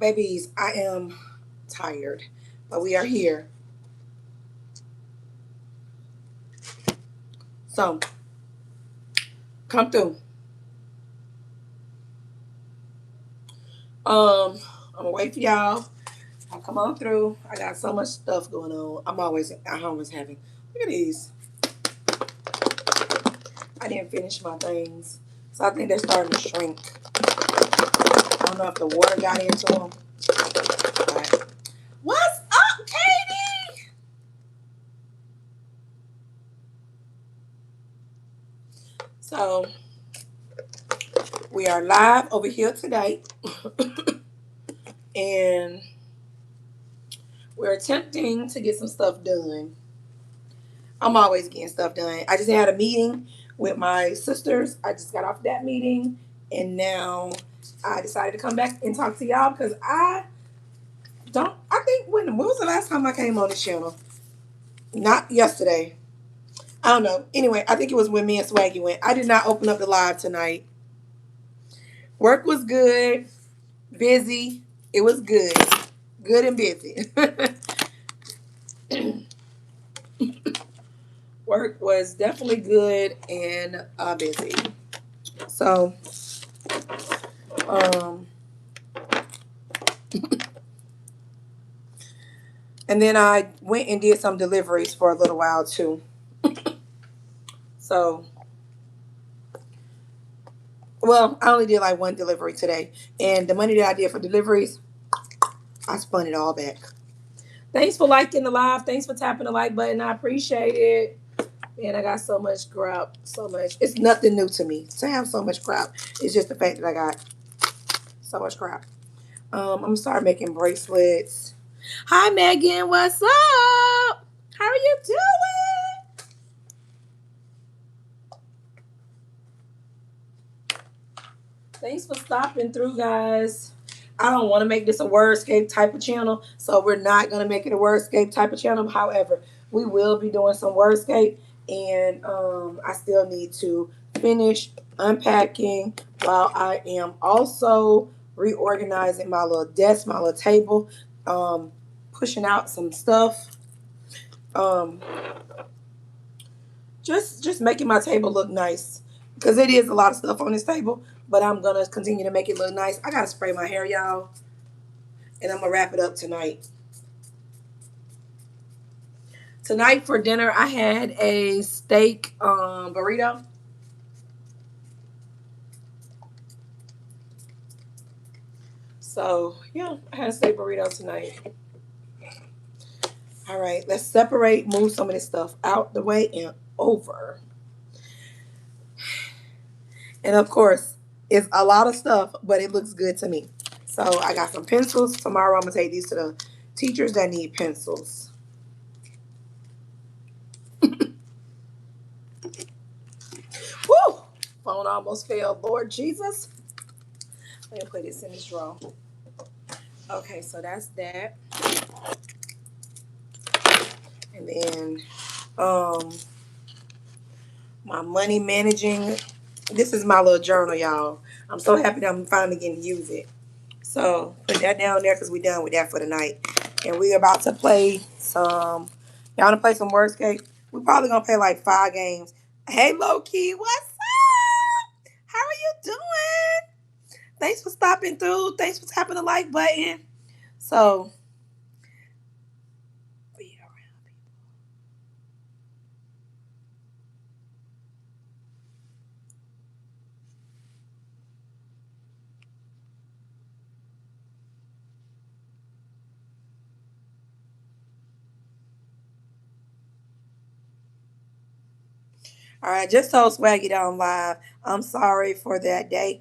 Babies, I am tired, but we are here. So come through. I'm gonna wait for y'all. I'll come on through. I got so much stuff going on. I'm always having. Look at these. I didn't finish my things, so I think they're starting to shrink. I don't know if the water got into them. But what's up, Katie? So we are live over here today, and we're attempting to get some stuff done. I'm always getting stuff done. I just had a meeting with my sisters. I just got off that meeting, and now I decided to come back and talk to y'all because I don't. I think when was the last time I came on this channel? Not yesterday. I don't know. Anyway, I think it was when me and Swaggy went. I did not open up the live tonight. Work was good, busy. It was good and busy. Work was definitely good and busy. So, um, and then I went and did some deliveries for a little while too. So, well, I only did like one delivery today, and the money that I did for deliveries, I spun it all back. Thanks for liking the live. Thanks for tapping the like button. I appreciate it. Man, I got so much crap. So much. It's nothing new to me to have so much crap. It's just the fact that I got so much crap. I'm gonna start making bracelets. Hi, Megan. What's up? How are you doing? Thanks for stopping through, guys. I don't want to make this a wordscape type of channel, so we're not going to make it a wordscape type of channel. However, we will be doing some wordscape, and I still need to finish unpacking while I am also reorganizing my little desk, my little table, pushing out some stuff, um, just making my table look nice because it is a lot of stuff on this table. But I'm gonna continue to make it look nice. I gotta spray my hair, y'all, and I'm gonna wrap it up tonight. Tonight for dinner, I had a steak burrito. So yeah, I had a steak burrito tonight. All right, let's separate, move some of this stuff out the way and over. And of course, it's a lot of stuff, but it looks good to me. So I got some pencils. Tomorrow I'm gonna take these to the teachers that need pencils. Woo! Phone almost fell. Lord Jesus. Let me put this in this drawer. Okay, so that's that. And then um my money managing. This is my little journal, y'all. I'm so happy that I'm finally getting to use it. So put that down there because we're done with that for the night. And we're about to play some. Y'all want to play some Wordscape? We're probably gonna play like 5 games. Hey, low key, what's up? How are you doing? Thanks for stopping through. Thanks for tapping the like button. So, be around. All right, just told Swaggy down live. I'm sorry for that day.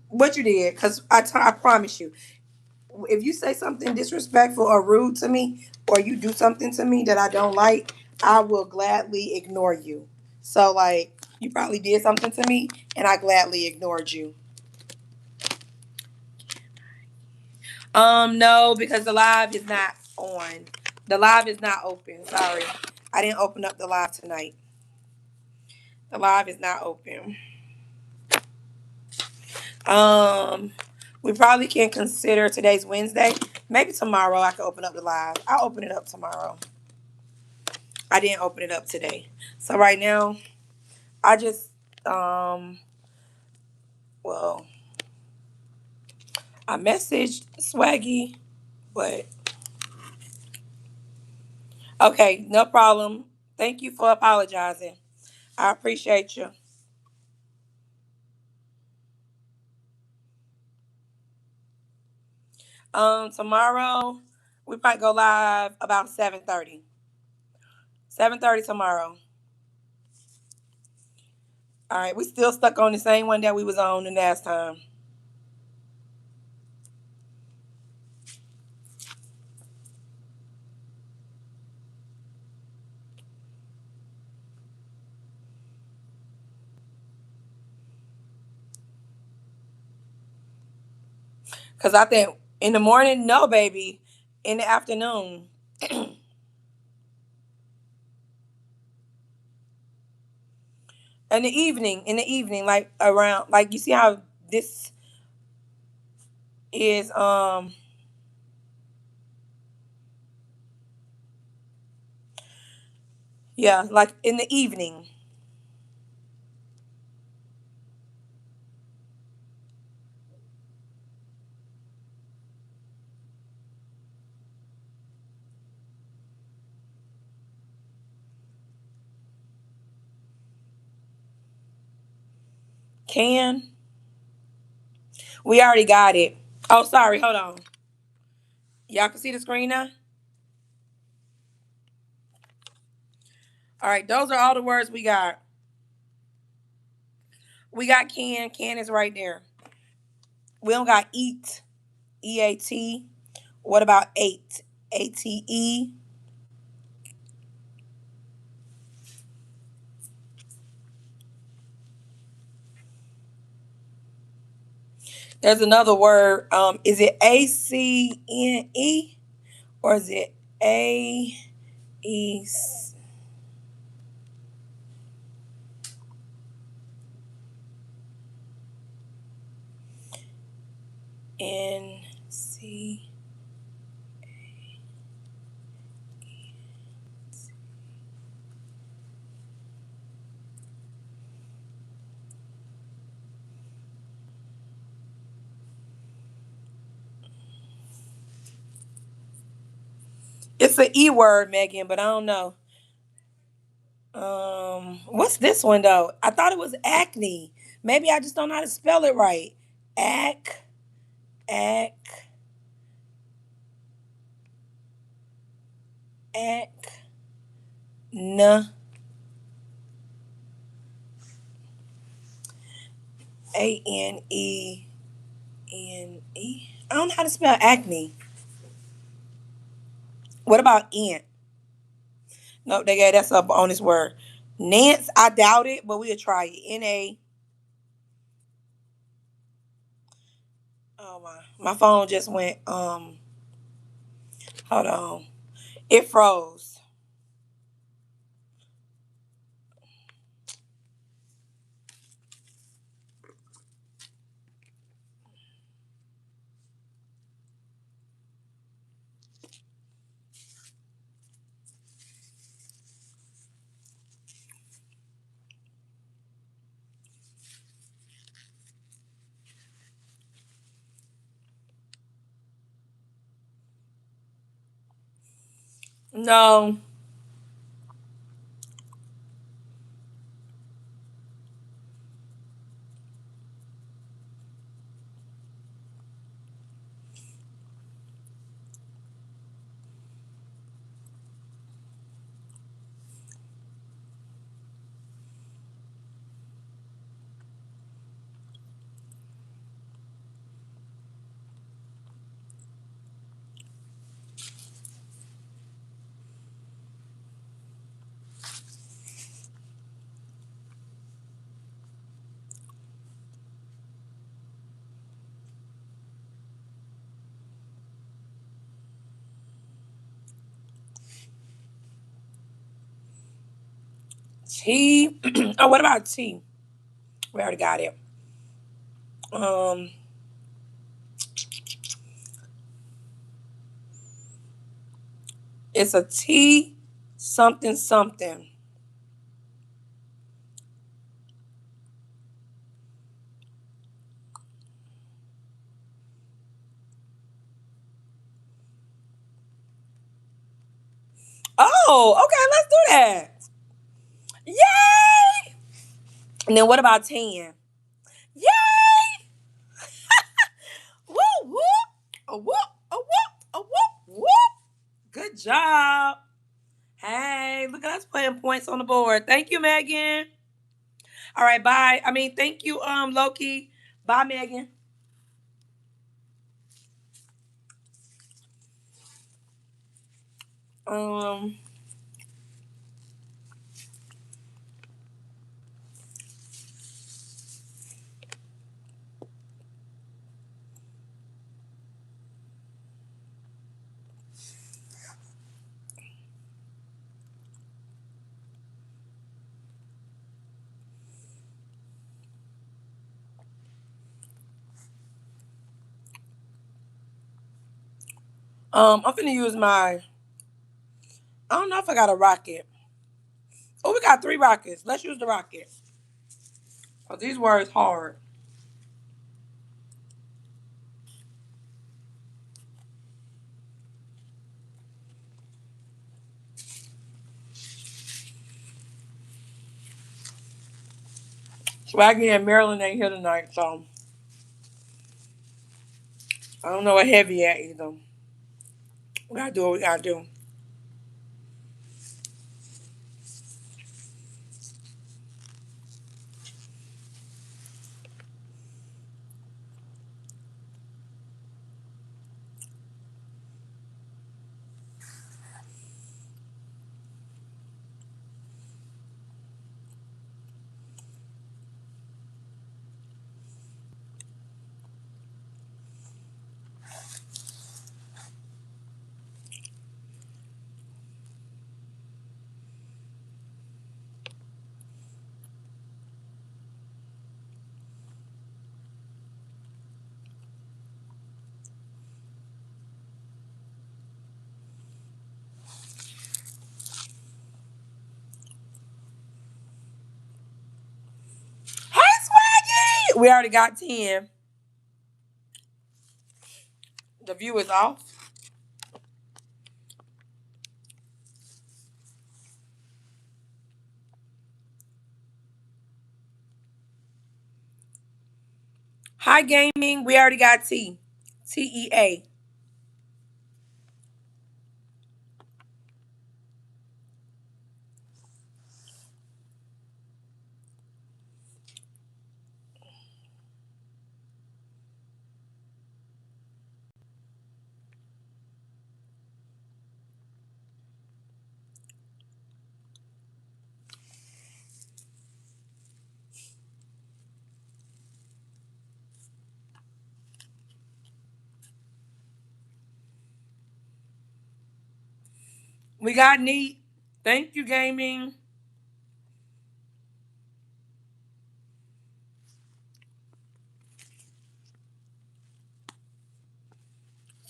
What you did, because I promise you, if you say something disrespectful or rude to me, or you do something to me that I don't like, I will gladly ignore you. So, like, you probably did something to me, and I gladly ignored you. No, because the live is not on. The live is not open. Sorry, I didn't open up the live tonight. The live is not open. Um, We probably can consider today's Wednesday. Maybe tomorrow I can open up the live. I'll open it up tomorrow. I didn't open it up today. So right now, I just well, I messaged Swaggy, but okay, no problem. Thank you for apologizing. I appreciate you. Tomorrow we might go live about 7:30. 7:30 tomorrow. All right, we still stuck on the same one that we was on the last time. Cause I think in the morning, no, baby. In the afternoon, in the evening, like around, like you see how this is. Yeah, like in the evening. Can we already got it? Oh, sorry. Hold on. Y'all can see the screen now. All right, those are all the words we got. We got can. Can is right there. We don't got eat. EAT. What about eight? ATE. There's another word. Is it ACNE or is it AE? NC. It's an E word, Megan, but I don't know. What's this one though? I thought it was acne. Maybe I just don't know how to spell it right. Ac, ac, ac, n, ANENE. I don't know how to spell acne. What about ant? Nope, they got that's a bonus word. Nance, I doubt it, but we'll try it. NA. Oh my phone just went. Hold on. It froze. No. T. Oh, what about T? We already got it. Um, It's a T something something. Oh, okay, let's do that. Yay! And then what about 10? Yay! Woo whoop! A whoop! A whoop! A whoop! Whoop! Good job. Hey, look at us putting points on the board. Thank you, Megan. All right, bye. I mean, thank you, Loki. Bye, Megan. Um, I'm finna use my. I don't know if I got a rocket. Oh, we got 3 rockets. Let's use the rocket. Cause these words hard. Swaggy and Maryland ain't here tonight, so I don't know what heavy at either. We gotta do what we gotta do. Hey, Swaggy! We already got 10. The view is off. Hi, gaming. We already got T. TEA. We got Neat. Thank you, gaming.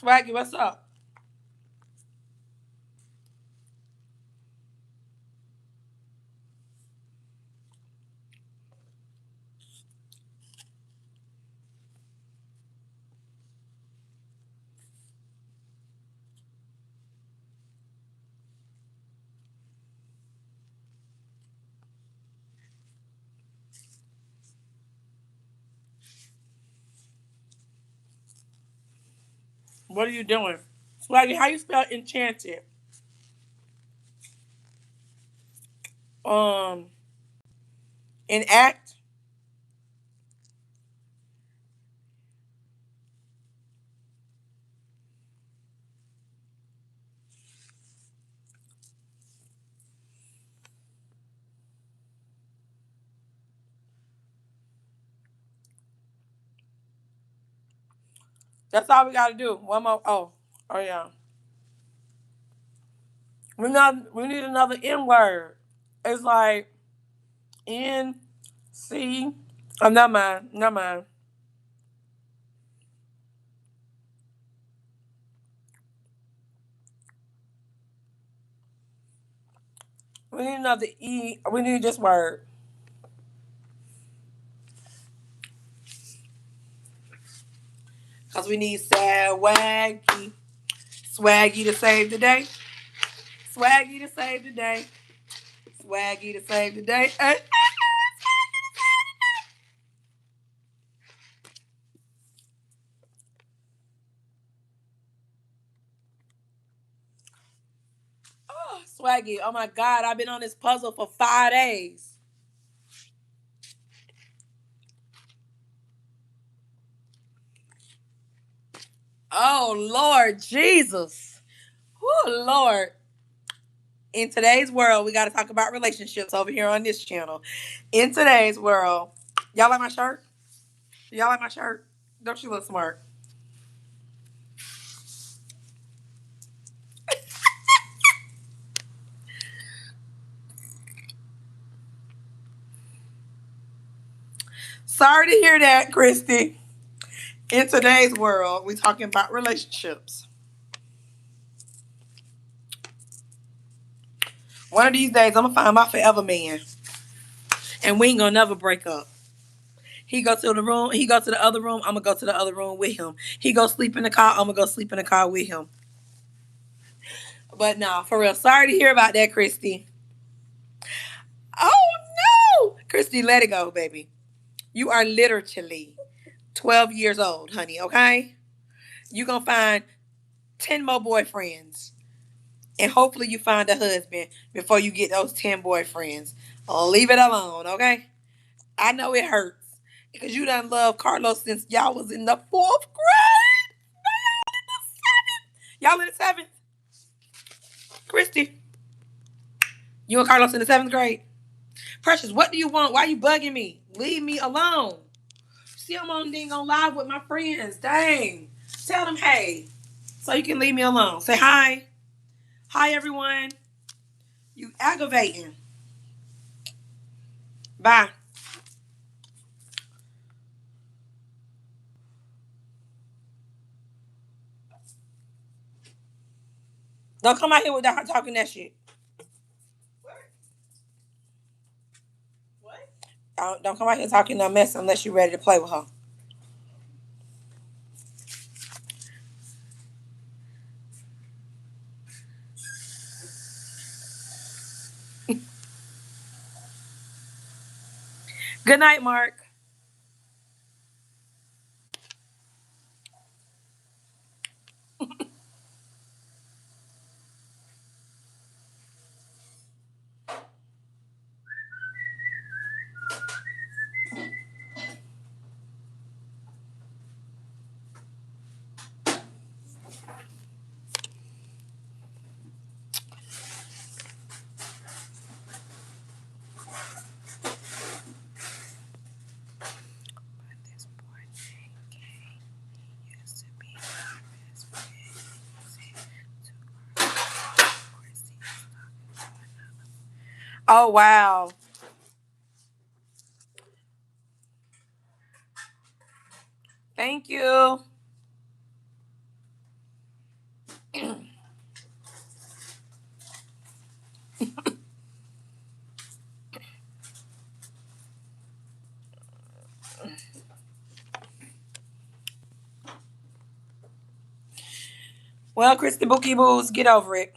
Swaggy, what's up? What are you doing? Swaggy, how you spell enchanted? Um, enact. That's all we gotta do. One more. Oh yeah. We need another N word. It's like N C. Oh, never mind. Never mind. We need another E. We need this word. Because we need swaggy. Swaggy to save the day. Swaggy to save the day. Swaggy to save the day. Oh, Swaggy. Oh my God. I've been on this puzzle for 5 days. Oh, Lord Jesus. Oh, Lord. In today's world, we got to talk about relationships over here on this channel. In today's world, y'all like my shirt? Y'all like my shirt? Don't you look smart? Sorry to hear that, Christy. In today's world, we talking about relationships. One of these days, I'm gonna find my forever man, and we ain't gonna never break up. He go to the room. He go to the other room. I'm gonna go to the other room with him. He go sleep in the car. I'm gonna go sleep in the car with him. But nah, for real. Sorry to hear about that, Christy. Oh no, Christy, let it go, baby. You are literally 12 years old, honey. Okay, you gonna find 10 more boyfriends, and hopefully you find a husband before you get those 10 boyfriends. Leave it alone, okay? I know it hurts because you done love Carlos since y'all was in the fourth grade. Y'all in the seventh. Christy, you and Carlos in the seventh grade. Precious, what do you want? Why you bugging me? Leave me alone. See, I'm on ding on live with my friends. Dang. Tell them hey, so you can leave me alone. Say hi. Hi, everyone. You aggravating. Bye. Don't come out here without her talking that shit. What? Don't come out here talking no mess unless you're ready to play with her. Good night, Mark. Oh, wow. Thank you. Well, Christy Bookie Boos, get over it.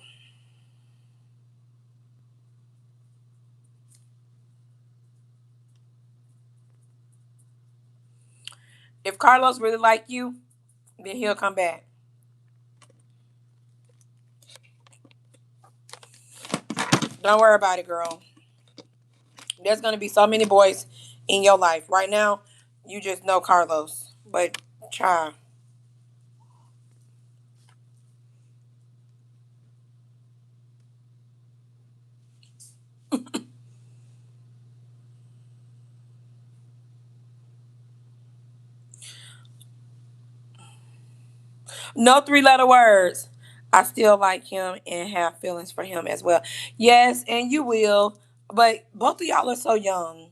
If Carlos really like you, then he'll come back. Don't worry about it, girl. There's gonna be so many boys in your life. Right now, you just know Carlos. But try. No three-letter words. I still like him and have feelings for him as well. Yes, and you will. But both of y'all are so young.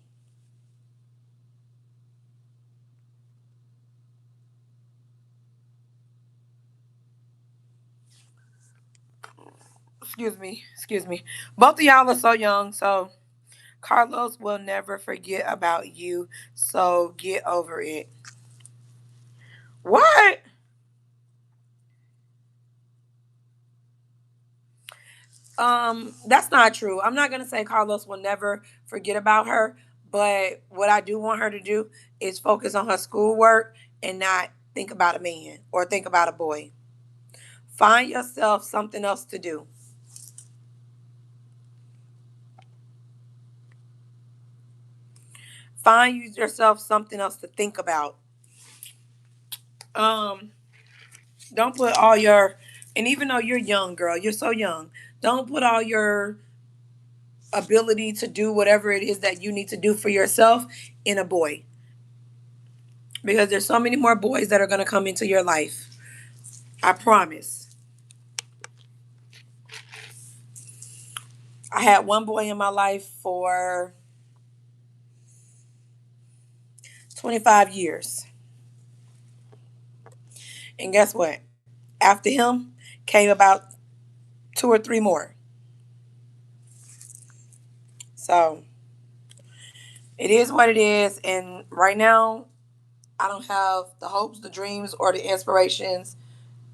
excuse me. Both of y'all are so young, so Carlos will never forget about you. So get over it. What? That's not true. I'm not gonna say Carlos will never forget about her, but what I do want her to do is focus on her schoolwork and not think about a man or think about a boy. Find yourself something else to do. Find yourself something else to think about. Um, don't put all your, and even though you're young, girl, you're so young, don't put all your ability to do whatever it is that you need to do for yourself in a boy. Because there's so many more boys that are going to come into your life. I promise. I had one boy in my life for 25 years. And guess what? After him came about two or three more. So it is what it is. And right now, I don't have the hopes, the dreams, or the inspirations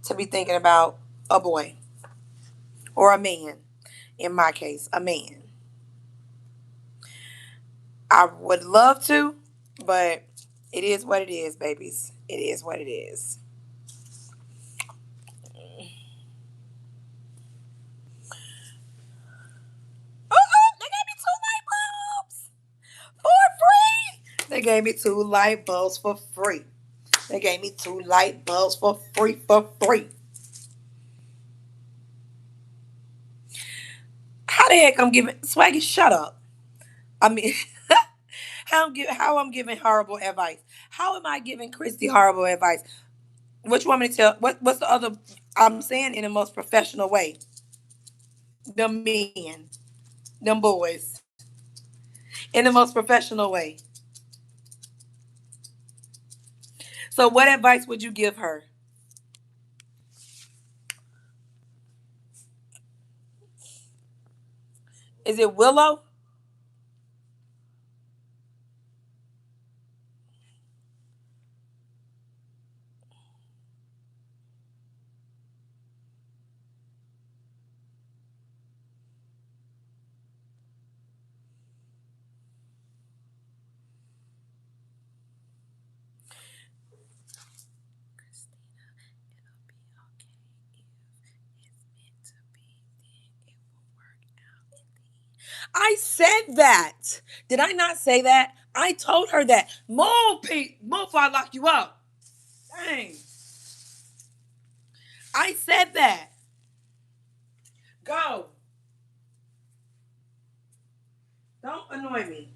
to be thinking about a boy or a man. In my case, a man. I would love to, but it is what it is, babies. It is what it is. They gave me two light bulbs for free. They gave me two light bulbs for free. They gave me two light bulbs for free, for free. How the heck I'm giving Swaggy? Shut up. I mean, how I'm giving horrible advice? How am I giving Christy horrible advice? What you want me to tell? What's the other? I'm saying in the most professional way. Them men, them boys, in the most professional way. So, what advice would you give her? Is it Willow? I said that. Did I not say that? I told her that. Move, Pete. Move before I lock you up. Dang. I said that. Go. Don't annoy me.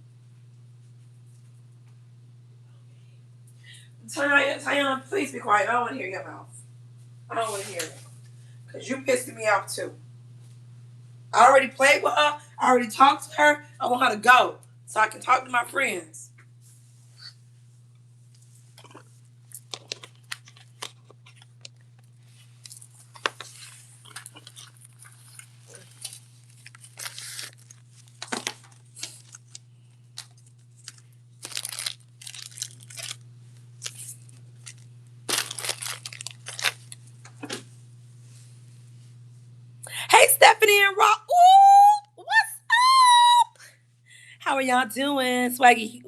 Tayana, please be quiet. I don't want to hear your mouth. I don't want to hear it. Because you pissing me off too. I already played with her. I already talked to her. I want her to go so I can talk to my friends. Hey, Stephanie and Rock. Ooh, what's up? How are y'all doing? Swaggy.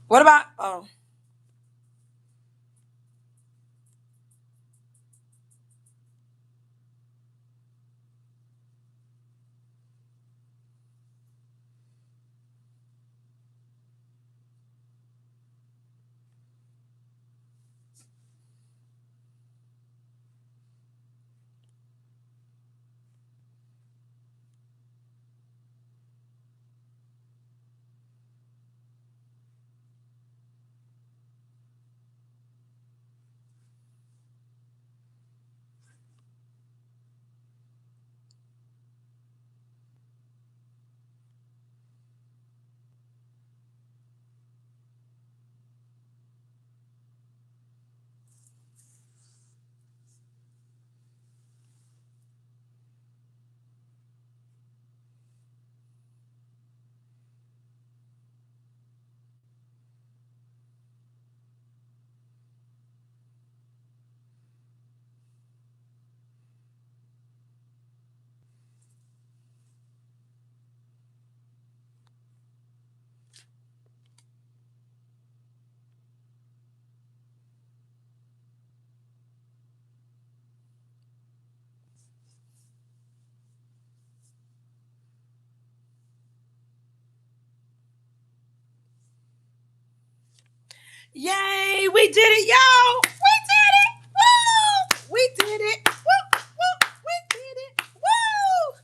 What about, oh, Yay, we did it, y'all. We did it. Woo! We did it. Woo, woo, we did it. Woo!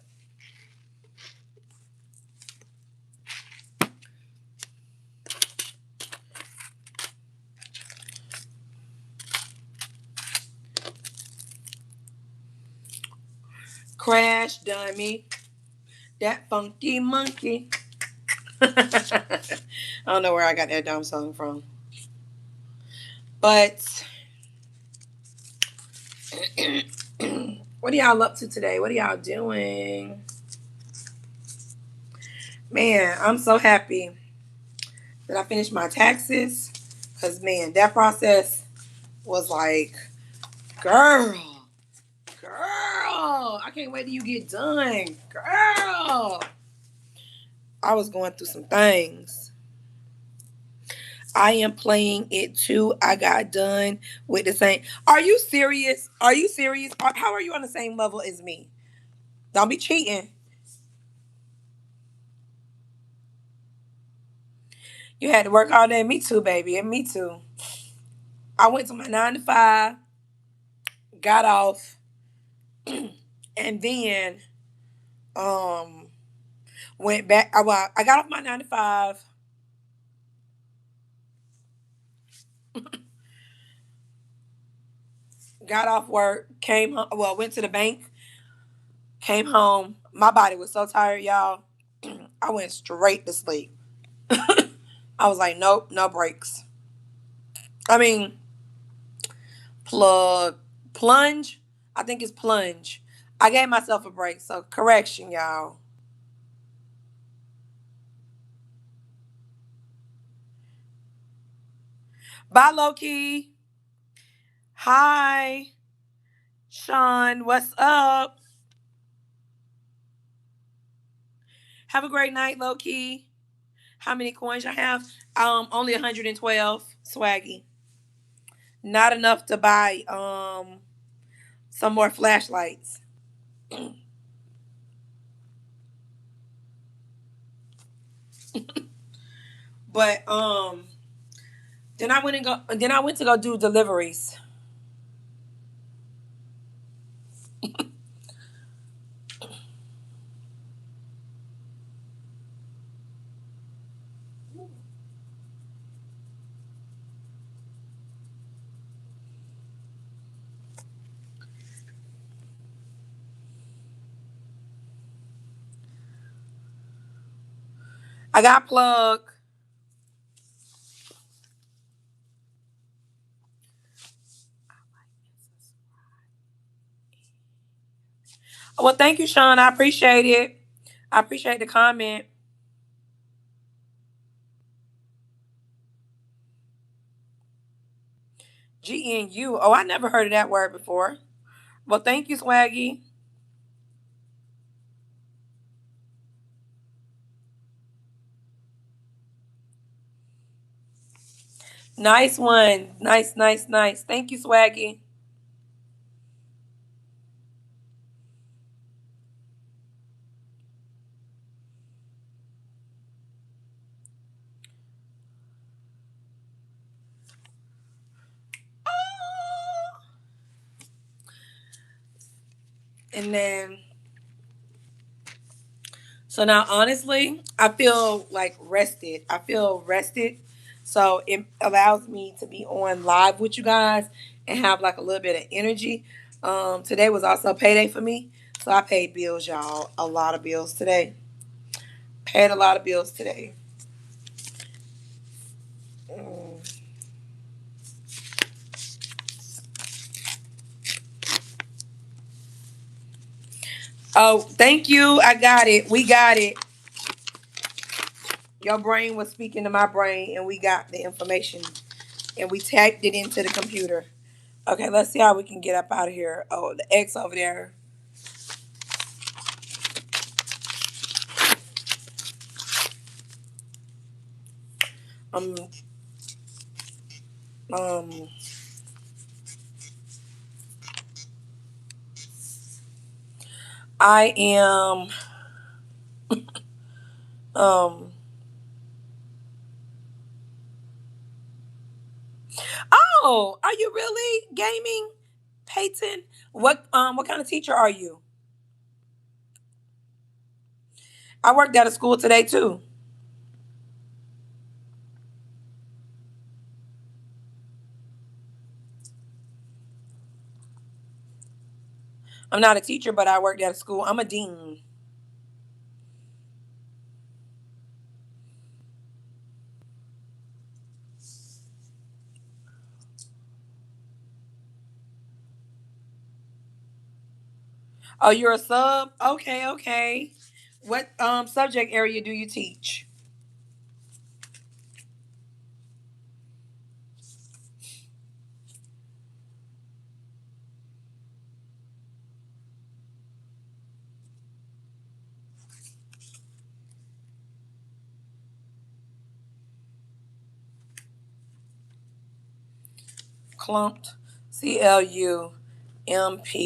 Crash dummy. That funky monkey. I don't know where I got that dumb song from. But what are y'all up to today? What are y'all doing? Man, I'm so happy that I finished my taxes. Because, man, that process was like, girl, I can't wait till you get done. Girl. I was going through some things. I am playing it too. I got done with the same. Are you serious? Are you serious? How are you on the same level as me? Don't be cheating. You had to work all day. Me too, baby. And me too. I went to my 9 to 5, got off, and then um went back. I got off my 9 to 5, got off work, came home. Well, went to the bank, came home. My body was so tired, y'all. I went straight to sleep. I was like, nope, no breaks. I mean, plug, plunge. I think it's plunge. I gave myself a break. So correction, y'all. Bye, Loki. Hi, Sean. What's up? Have a great night, Loki. How many coins I have? Only 112. Swaggy. Not enough to buy some more flashlights. But then I went to go do deliveries. I got plug. Well, thank you, Sean. I appreciate it. I appreciate the comment. GNU. Oh, I never heard of that word before. Well, thank you, Swaggy. Nice one. Nice, nice, nice. Thank you, Swaggy. And then, so now, honestly, I feel like rested. I feel rested. So it allows me to be on live with you guys and have like a little bit of energy. Today was also payday for me. So I paid bills, y'all. A lot of bills today. Paid a lot of bills today. Mm. Oh, thank you. I got it. We got it. Your brain was speaking to my brain, and we got the information, and we typed it into the computer. Okay, let's see how we can get up out of here. Oh, the X over there. Um, um, I am, um, Oh, are you really gaming, Peyton? What kind of teacher are you? I worked at a school today too. I'm not a teacher, but I worked at a school. I'm a dean. Oh, you're a sub? Okay, okay. What subject area do you teach? Clumped. Clumped.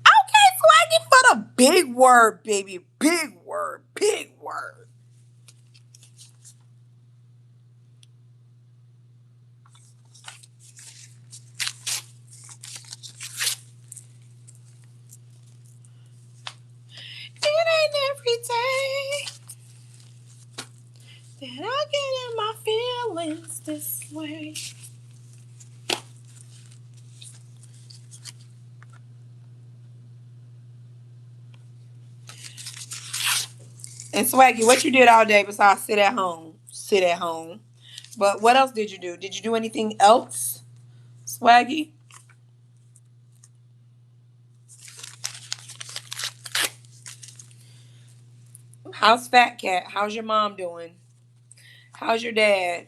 Okay, swaggy for the big word, baby. Big word. Big word. It ain't every day that I get in my feelings this way. And Swaggy, what you did all day besides sit at home? Sit at home. But what else did you do? Did you do anything else, Swaggy? How's Fat Cat? How's your mom doing? How's your dad?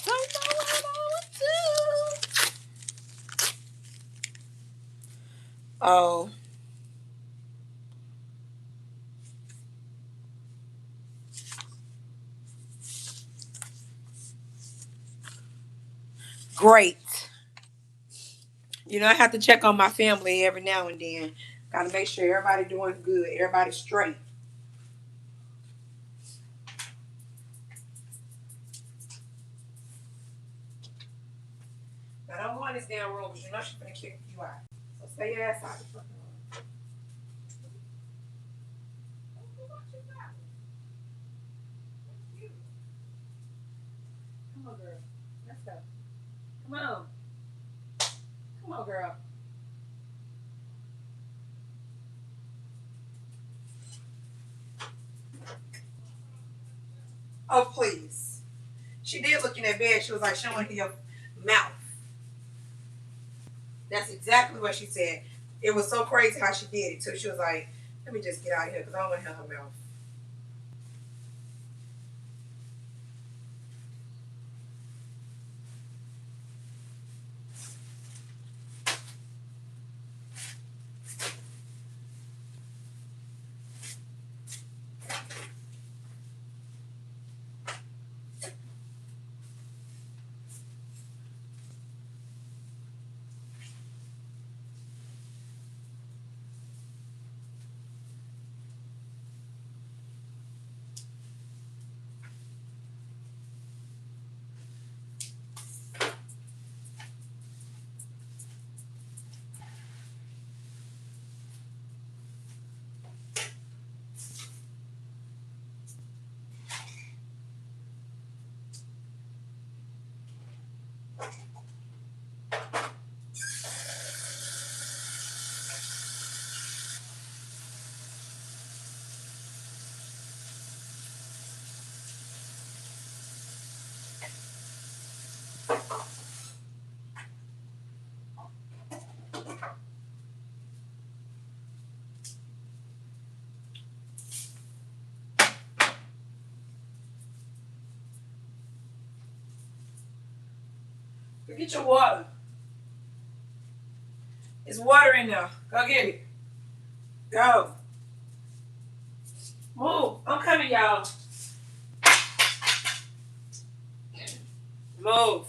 Don't know what I would do. Oh, great. You know, I have to check on my family every now and then. Gotta make sure everybody doing good. Everybody's straight. Now don't go in this damn room because you know she's gonna kick you out. So stay your ass out the fucking room. Come on, girl. Let's go. Come on. Come on, girl. Oh, please. She did look in that bed. She was like, she don't want to hear your mouth. That's exactly what she said. It was so crazy how she did it, too. She was like, let me just get out of here because I don't want to hear her mouth. Go get your water. There's water in there. Go get it. Go. Move. I'm coming, y'all. Move.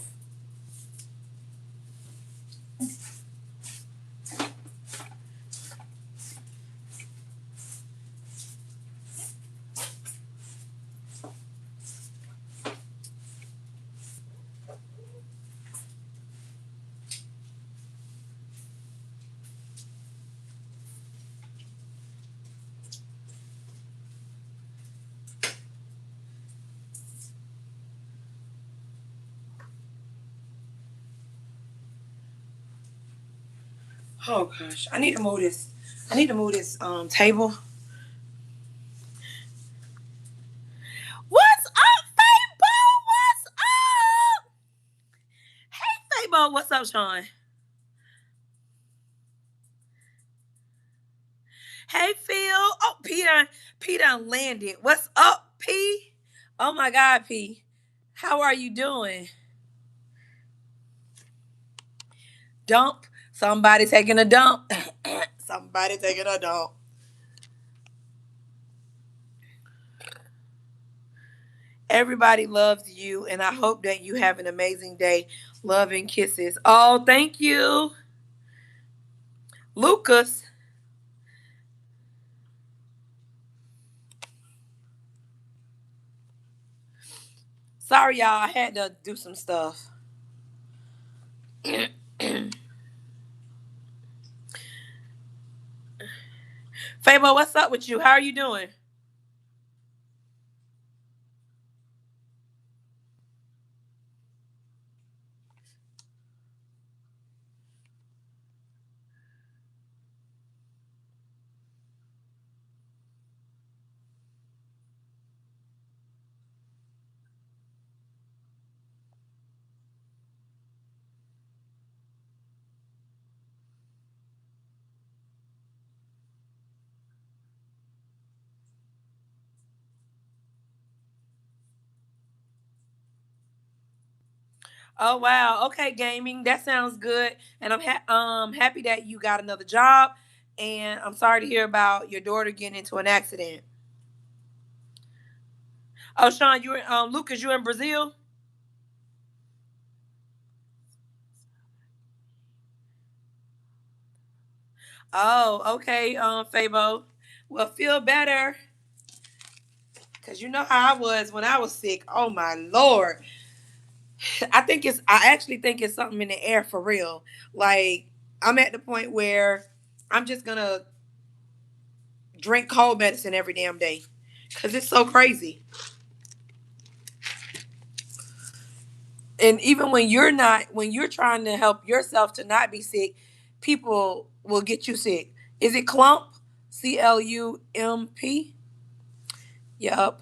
Oh gosh, I need to move this. I need to move this table. What's up, Fabo? What's up? Hey, Fabo. What's up, Sean? Hey, Phil. Oh, Peter landed. What's up, P? Oh my God, P. How are you doing? Dump. Somebody taking a dump. Somebody taking a dump. Everybody loves you, and I hope that you have an amazing day. Love and kisses. Oh, thank you, Lucas. Sorry, y'all. I had to do some stuff. Fabo, what's up with you? How are you doing? Oh wow. Okay, gaming. That sounds good. And I'm happy that you got another job. And I'm sorry to hear about your daughter getting into an accident. Oh, Sean, you were Lucas, you in Brazil? Oh, okay, Fabo. Well, feel better. Cause you know how I was when I was sick. Oh my lord. I actually think it's something in the air for real. Like I'm at the point where I'm just gonna drink cold medicine every damn day. Cause it's so crazy. And even when you're trying to help yourself to not be sick, people will get you sick. Is it clump? CLUMP? Yup.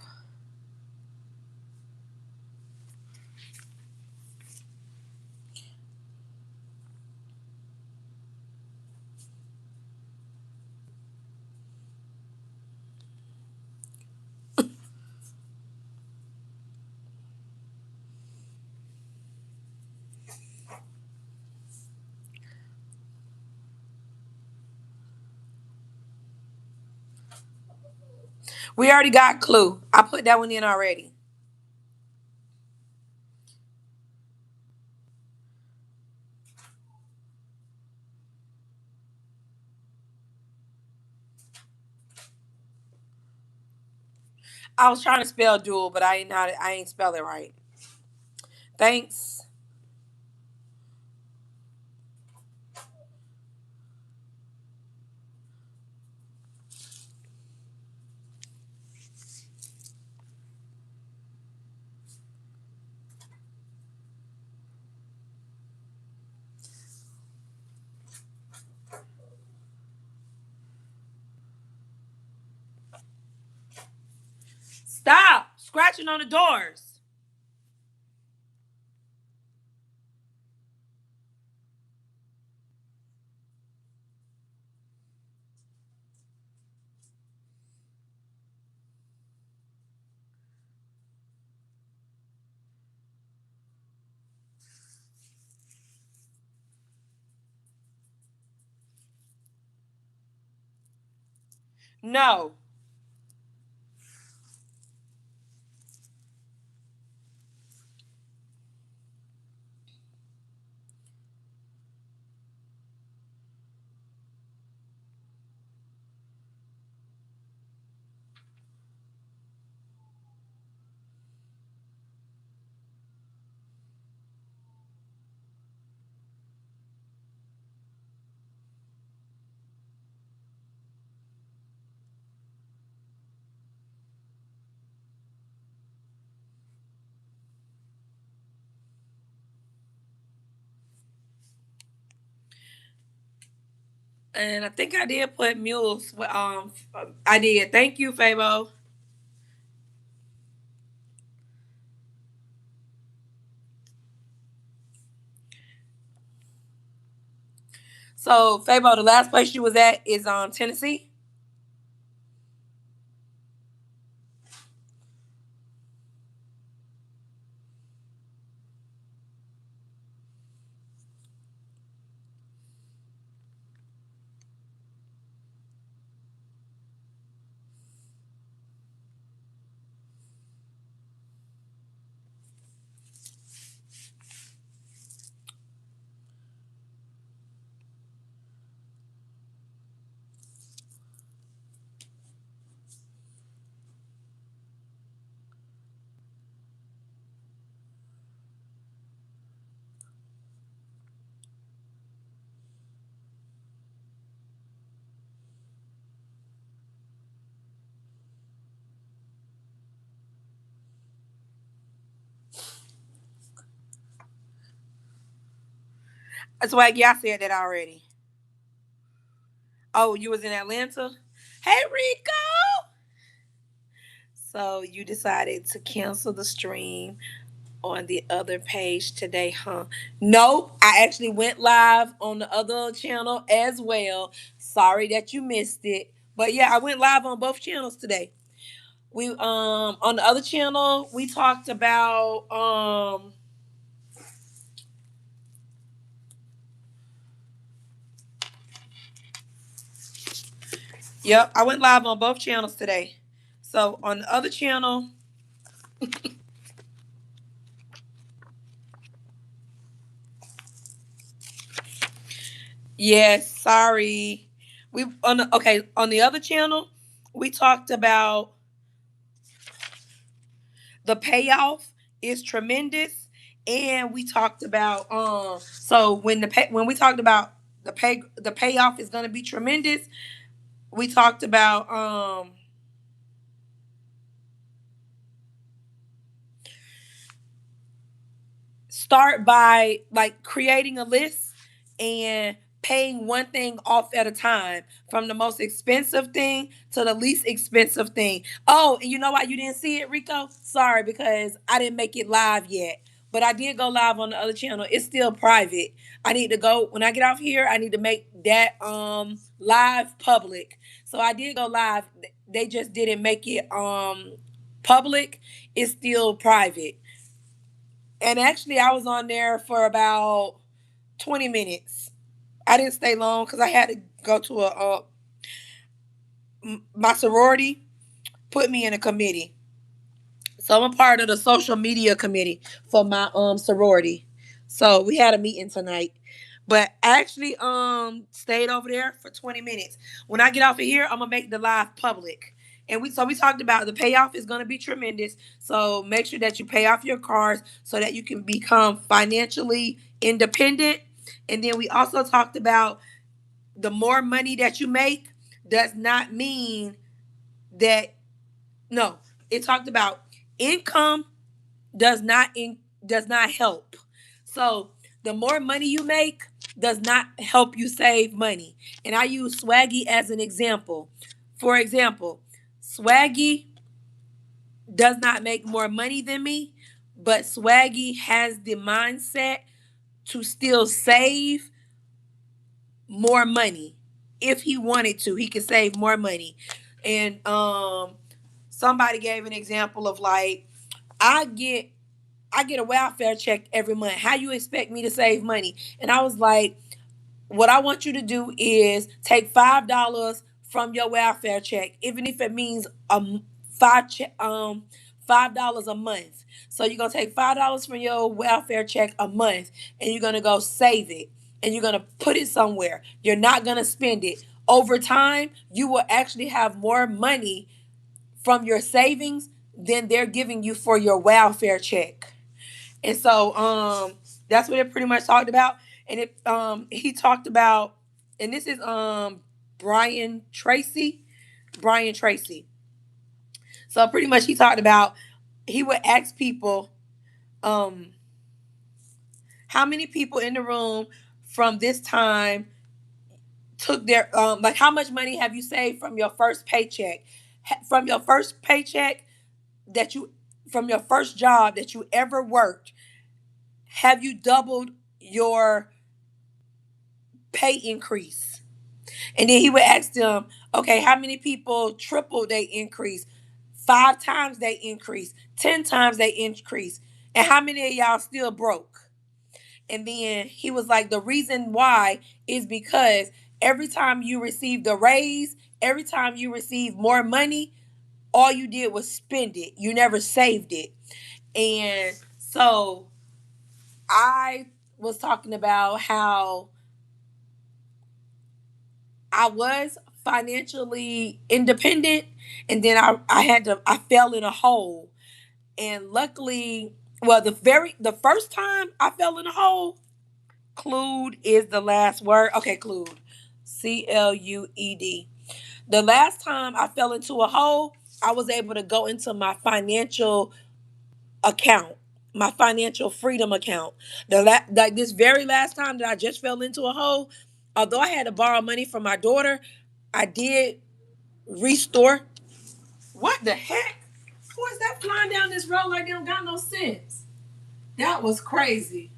We already got Clue. I put that one in already. I was trying to spell dual, but I ain't spell it right. Thanks. Stop scratching on the doors. No. And I think I did put mules. I did. Thank you, Fabo. So, Fabo, the last place you was at is Tennessee. That's why I said that already. Oh, you was in Atlanta? Hey, Rico. So you decided to cancel the stream on the other page today, huh? Nope. I actually went live on the other channel as well. Sorry that you missed it. But yeah, I went live on both channels today. We on the other channel we talked about yep, I went live on both channels today. So on the other channel, yes, sorry. We on the okay, on the other channel, we talked about the payoff is tremendous, and we talked about so when we talked about the payoff is going to be tremendous, we talked about start by like creating a list and paying one thing off at a time, from the most expensive thing to the least expensive thing. Oh, and you know why you didn't see it, Rico? Sorry, because I didn't make it live yet. But I did go live on the other channel. It's still private. I need to go when I get off here, I need to make that live public. So I did go live. They just didn't make it public. It's still private. And actually, I was on there for about 20 minutes. I didn't stay long because I had to go to my sorority put me in a committee. So I'm a part of the social media committee for my sorority. So we had a meeting tonight. But I actually stayed over there for 20 minutes. When I get off of here, I'm gonna make the live public. And we talked about the payoff is gonna be tremendous. So make sure that you pay off your cars so that you can become financially independent. And then we also talked about the more money that you make does not mean that no. It talked about income does not help. So the more money you make does not help you save money. And I use Swaggy as an example. For example, Swaggy does not make more money than me, but Swaggy has the mindset to still save more money. If he wanted to, he could save more money. And somebody gave an example of like I get I get a welfare check every month. How you expect me to save money? And I was like, what I want you to do is take $5 from your welfare check, even if it means $5 a month. So you're gonna take $5 from your welfare check a month, and you're gonna go save it, and you're gonna put it somewhere. You're not gonna spend it. Over time, you will actually have more money from your savings than they're giving you for your welfare check. And so that's what it pretty much talked about. And it he talked about, and this is Brian Tracy. Brian Tracy. So pretty much he talked about he would ask people um how many people in the room from this time took their like how much money have you saved from your first paycheck? From your first paycheck that you from your first job that you ever worked, have you doubled your pay increase? And then he would ask them, okay, how many people tripled they increase? 5 times they increase, 10 times they increase. And how many of y'all still broke? And then he was like, the reason why is because every time you received a raise, every time you received more money, all you did was spend it. You never saved it. And so I was talking about how I was financially independent, and then I fell in a hole. And luckily, well, the first time I fell in a hole, Clued is the last word. Okay, Clued. CLUED. The last time I fell into a hole, I was able to go into my financial account, my financial freedom account. Like this very last time that I just fell into a hole, although I had to borrow money from my daughter, I did restore. What the heck? Who is that flying down this road like they don't got no sense? That was crazy.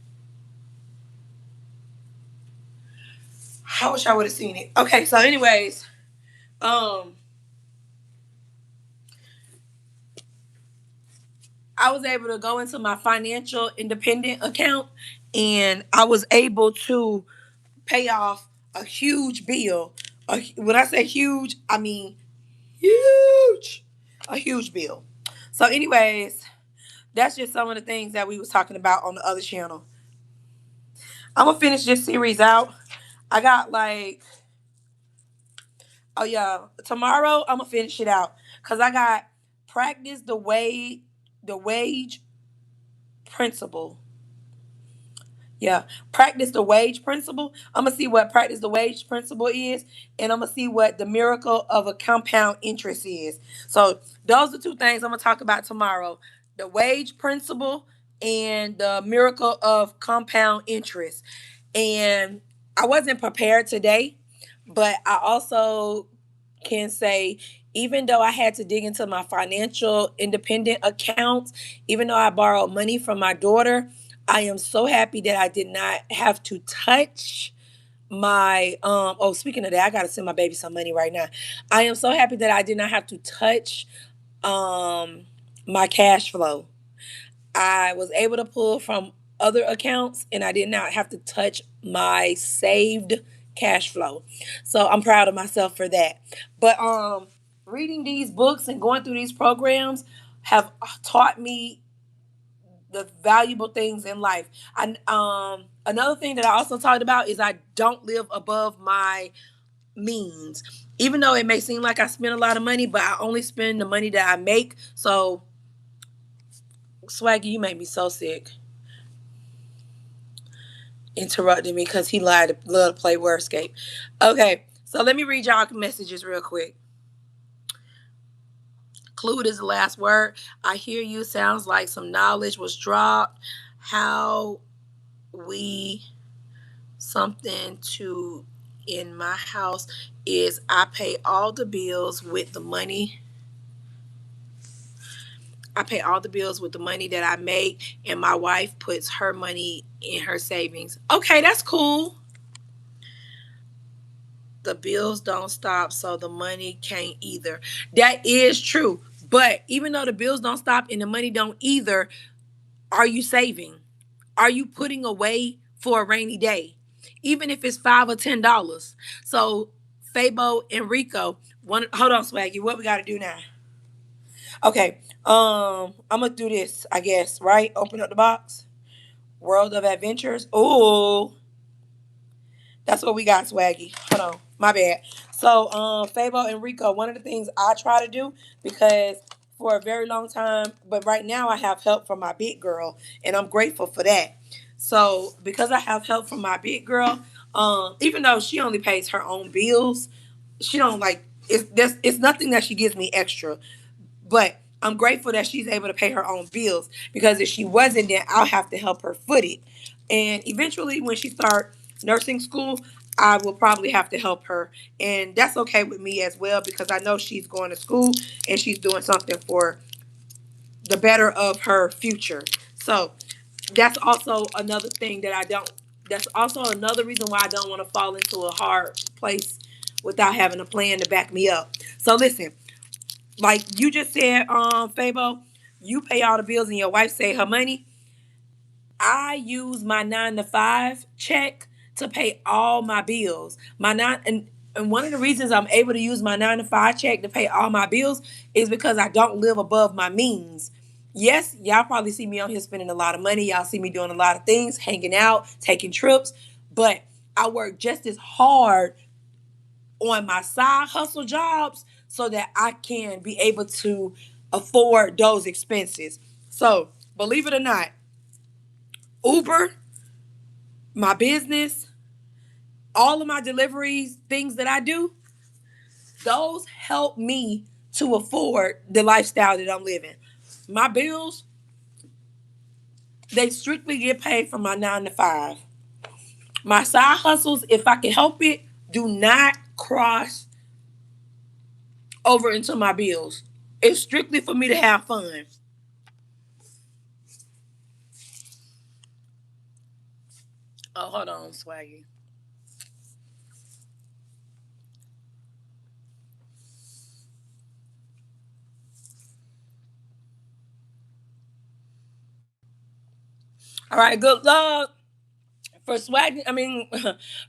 I wish I would have seen it. Okay, so anyways, um, I was able to go into my financial independent account, and I was able to pay off a huge bill. When I say huge, I mean huge. A huge bill. So, anyways, that's just some of the things that we was talking about on the other channel. I'm gonna finish this series out. I got like, oh yeah, tomorrow I'm gonna finish it out because I got practice the wage principle. Yeah, practice the wage principle. I'm gonna see what practice the wage principle is, and I'm gonna see what the miracle of a compound interest is. So those are two things I'm gonna talk about tomorrow: the wage principle and the miracle of compound interest. And I wasn't prepared today, but I also can say, even though I had to dig into my financial independent accounts, even though I borrowed money from my daughter, I am so happy that I did not have to touch my oh, speaking of that, I gotta send my baby some money right now. I am so happy that I did not have to touch um my cash flow. I was able to pull from other accounts, and I did not have to touch my saved cash flow. So I'm proud of myself for that. But reading these books and going through these programs have taught me the valuable things in life. And another thing that I also talked about is I don't live above my means. Even though it may seem like I spend a lot of money, but I only spend the money that I make. So Swaggy, you make me so sick. Interrupting me because he love to play Wordscape. Okay, so let me read y'all messages real quick. Clued is the last word. I hear you. Sounds like some knowledge was dropped. How we something to in my house is I pay all the bills with the money. I pay all the bills with the money that I make, and my wife puts her money in her savings. Okay, that's cool. The bills don't stop, so the money can't either. That is true. But even though the bills don't stop and the money don't either, are you saving? Are you putting away for a rainy day? Even if it's $5 or $10. So Fabo and Rico, hold on, Swaggy. What we gotta do now? Okay. I'm gonna do this, I guess, right? Open up the box. World of Adventures. Oh, that's what we got, Swaggy. Hold on. My bad. So, Fabo and Rico, one of the things I try to do, because for a very long time, but right now I have help from my big girl, and I'm grateful for that. So, because I have help from my big girl, even though she only pays her own bills, she don't like it's nothing that she gives me extra. But I'm grateful that she's able to pay her own bills, because if she wasn't, then I'll have to help her foot it. And eventually, when she start nursing school, I will probably have to help her. And that's okay with me as well because I know she's going to school and she's doing something for the better of her future. So that's also another thing that I don't, that's also another reason why I don't want to fall into a hard place without having a plan to back me up. So listen, like you just said, Fabo, you pay all the bills and your wife say her money. I use my 9 to 5 check to pay all my bills. My nine and one of the reasons I'm able to use my 9 to 5 check to pay all my bills is because I don't live above my means. Yes, y'all probably see me on here spending a lot of money. Y'all see me doing a lot of things, hanging out, taking trips, but I work just as hard on my side hustle jobs so that I can be able to afford those expenses. So, believe it or not, Uber, my business, all of my deliveries, things that I do, those help me to afford the lifestyle that I'm living. My bills, they strictly get paid from my 9 to 5. My side hustles, if I can help it, do not cross over into my bills. It's strictly for me to have fun. Oh, hold on, Swaggy. All right, good luck for swagging. I mean,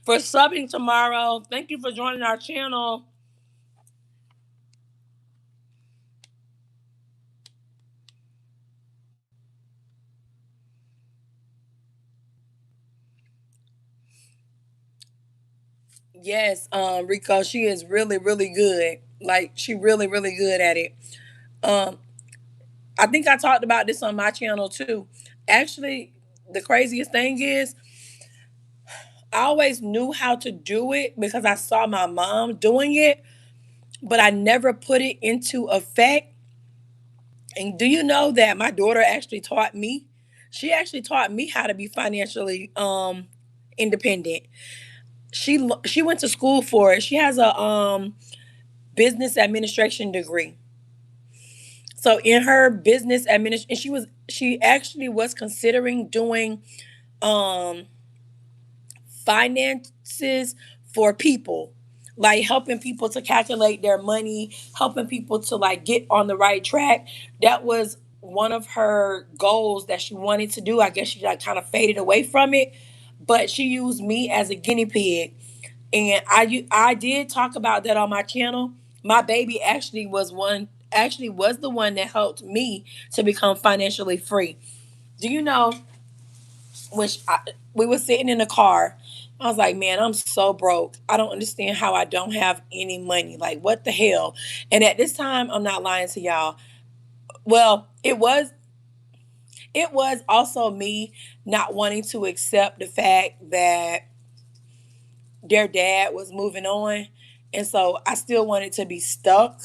for subbing tomorrow. Thank you for joining our channel. Yes, Rico, she is really, really good. Like she really, really good at it. Um, I think I talked about this on my channel too. Actually, the craziest thing is I always knew how to do it because I saw my mom doing it, but I never put it into effect. And do you know that my daughter actually taught me? She actually taught me how to be financially independent. She went to school for it. She has a business administration degree. So in her business administration, she actually was considering doing um finances for people, like helping people to calculate their money, helping people to like get on the right track. That was one of her goals that she wanted to do. I guess she like kind of faded away from it, but she used me as a guinea pig. And I did talk about that on my channel. My baby actually was the one that helped me to become financially free. Do you know we were sitting in the car. I was like, man, I'm so broke. I don't understand how I don't have any money. Like, what the hell? And at this time, I'm not lying to y'all. Well, it was also me not wanting to accept the fact that their dad was moving on. And so I still wanted to be stuck.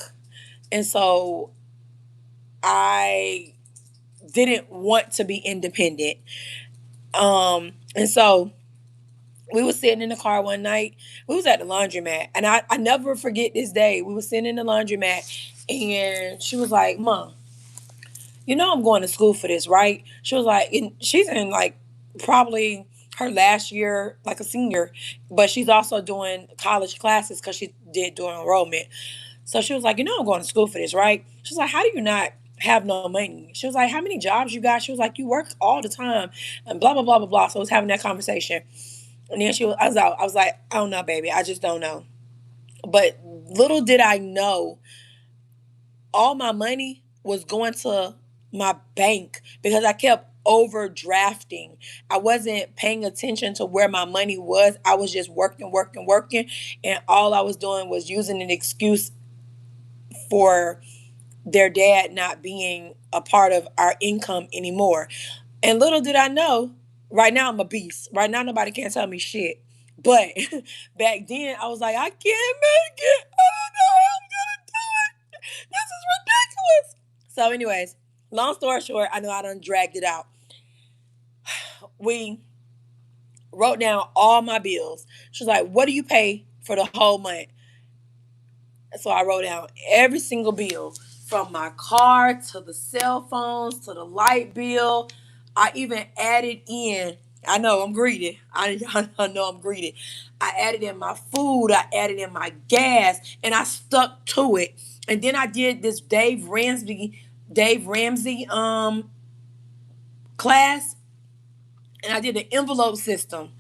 And so I didn't want to be independent. And so we was sitting in the car one night. We was at the laundromat. And I never forget this day. We was sitting in the laundromat and she was like, Mom, you know I'm going to school for this, right? She was like, and she's in like probably her last year, like a senior, but she's also doing college classes because she did dual enrollment. So she was like, you know I'm going to school for this, right? She was like, how do you not have no money? She was like, how many jobs you got? She was like, you work all the time and blah, blah, blah, blah, blah. So I was having that conversation. And then I was out. I was like, I don't know, baby. I just don't know. But little did I know, all my money was going to my bank because I kept overdrafting. I wasn't paying attention to where my money was. I was just working, working, working. And all I was doing was using an excuse for their dad not being a part of our income anymore. And little did I know, right now I'm a beast. Right now nobody can tell me shit. But back then I was like, I can't make it. I don't know how I'm gonna do it. This is ridiculous. So, anyways, long story short, I know I done dragged it out. We wrote down all my bills. She's like, what do you pay for the whole month? So I wrote down every single bill from my car to the cell phones to the light bill. I even added in, I know I'm greedy. I know I'm greedy. I added in my food, I added in my gas, and I stuck to it. And then I did this Dave Ramsey class, and I did the envelope system.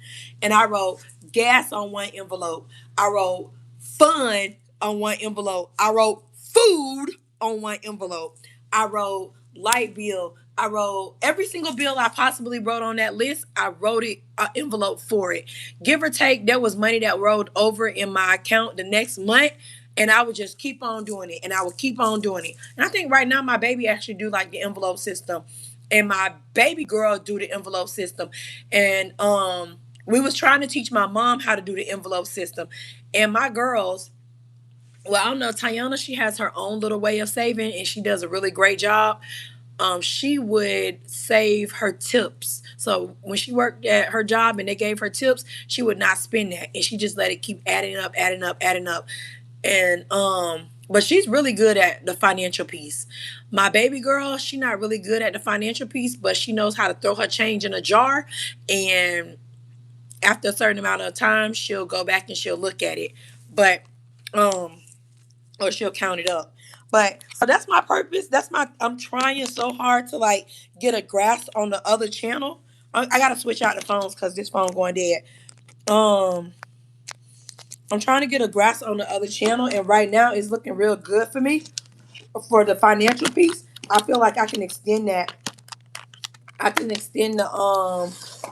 And I wrote gas on one envelope. I wrote fun on one envelope. I wrote food on one envelope. I wrote light bill. I wrote every single bill I possibly wrote on that list. I wrote it an envelope for it. Give or take, there was money that rolled over in my account the next month. And I would just keep on doing it, and I would keep on doing it. And I think right now my baby actually do like the envelope system, and my baby girl do the envelope system. And we was trying to teach my mom how to do the envelope system. And my girls, well, I don't know, Tayana, she has her own little way of saving, and she does a really great job. She would save her tips. So when she worked at her job and they gave her tips, she would not spend that, and she just let it keep adding up, adding up, adding up. And but she's really good at the financial piece. My baby girl, she's not really good at the financial piece, but she knows how to throw her change in a jar, and after a certain amount of time she'll go back and she'll look at it. But um or she'll count it up. But so that's my purpose. I'm trying so hard to like get a grasp on the other channel. I gotta switch out the phones because this phone going dead. Um I'm trying to get a grasp on the other channel, and right now it's looking real good for me for the financial piece. I feel like I can extend that. I can extend the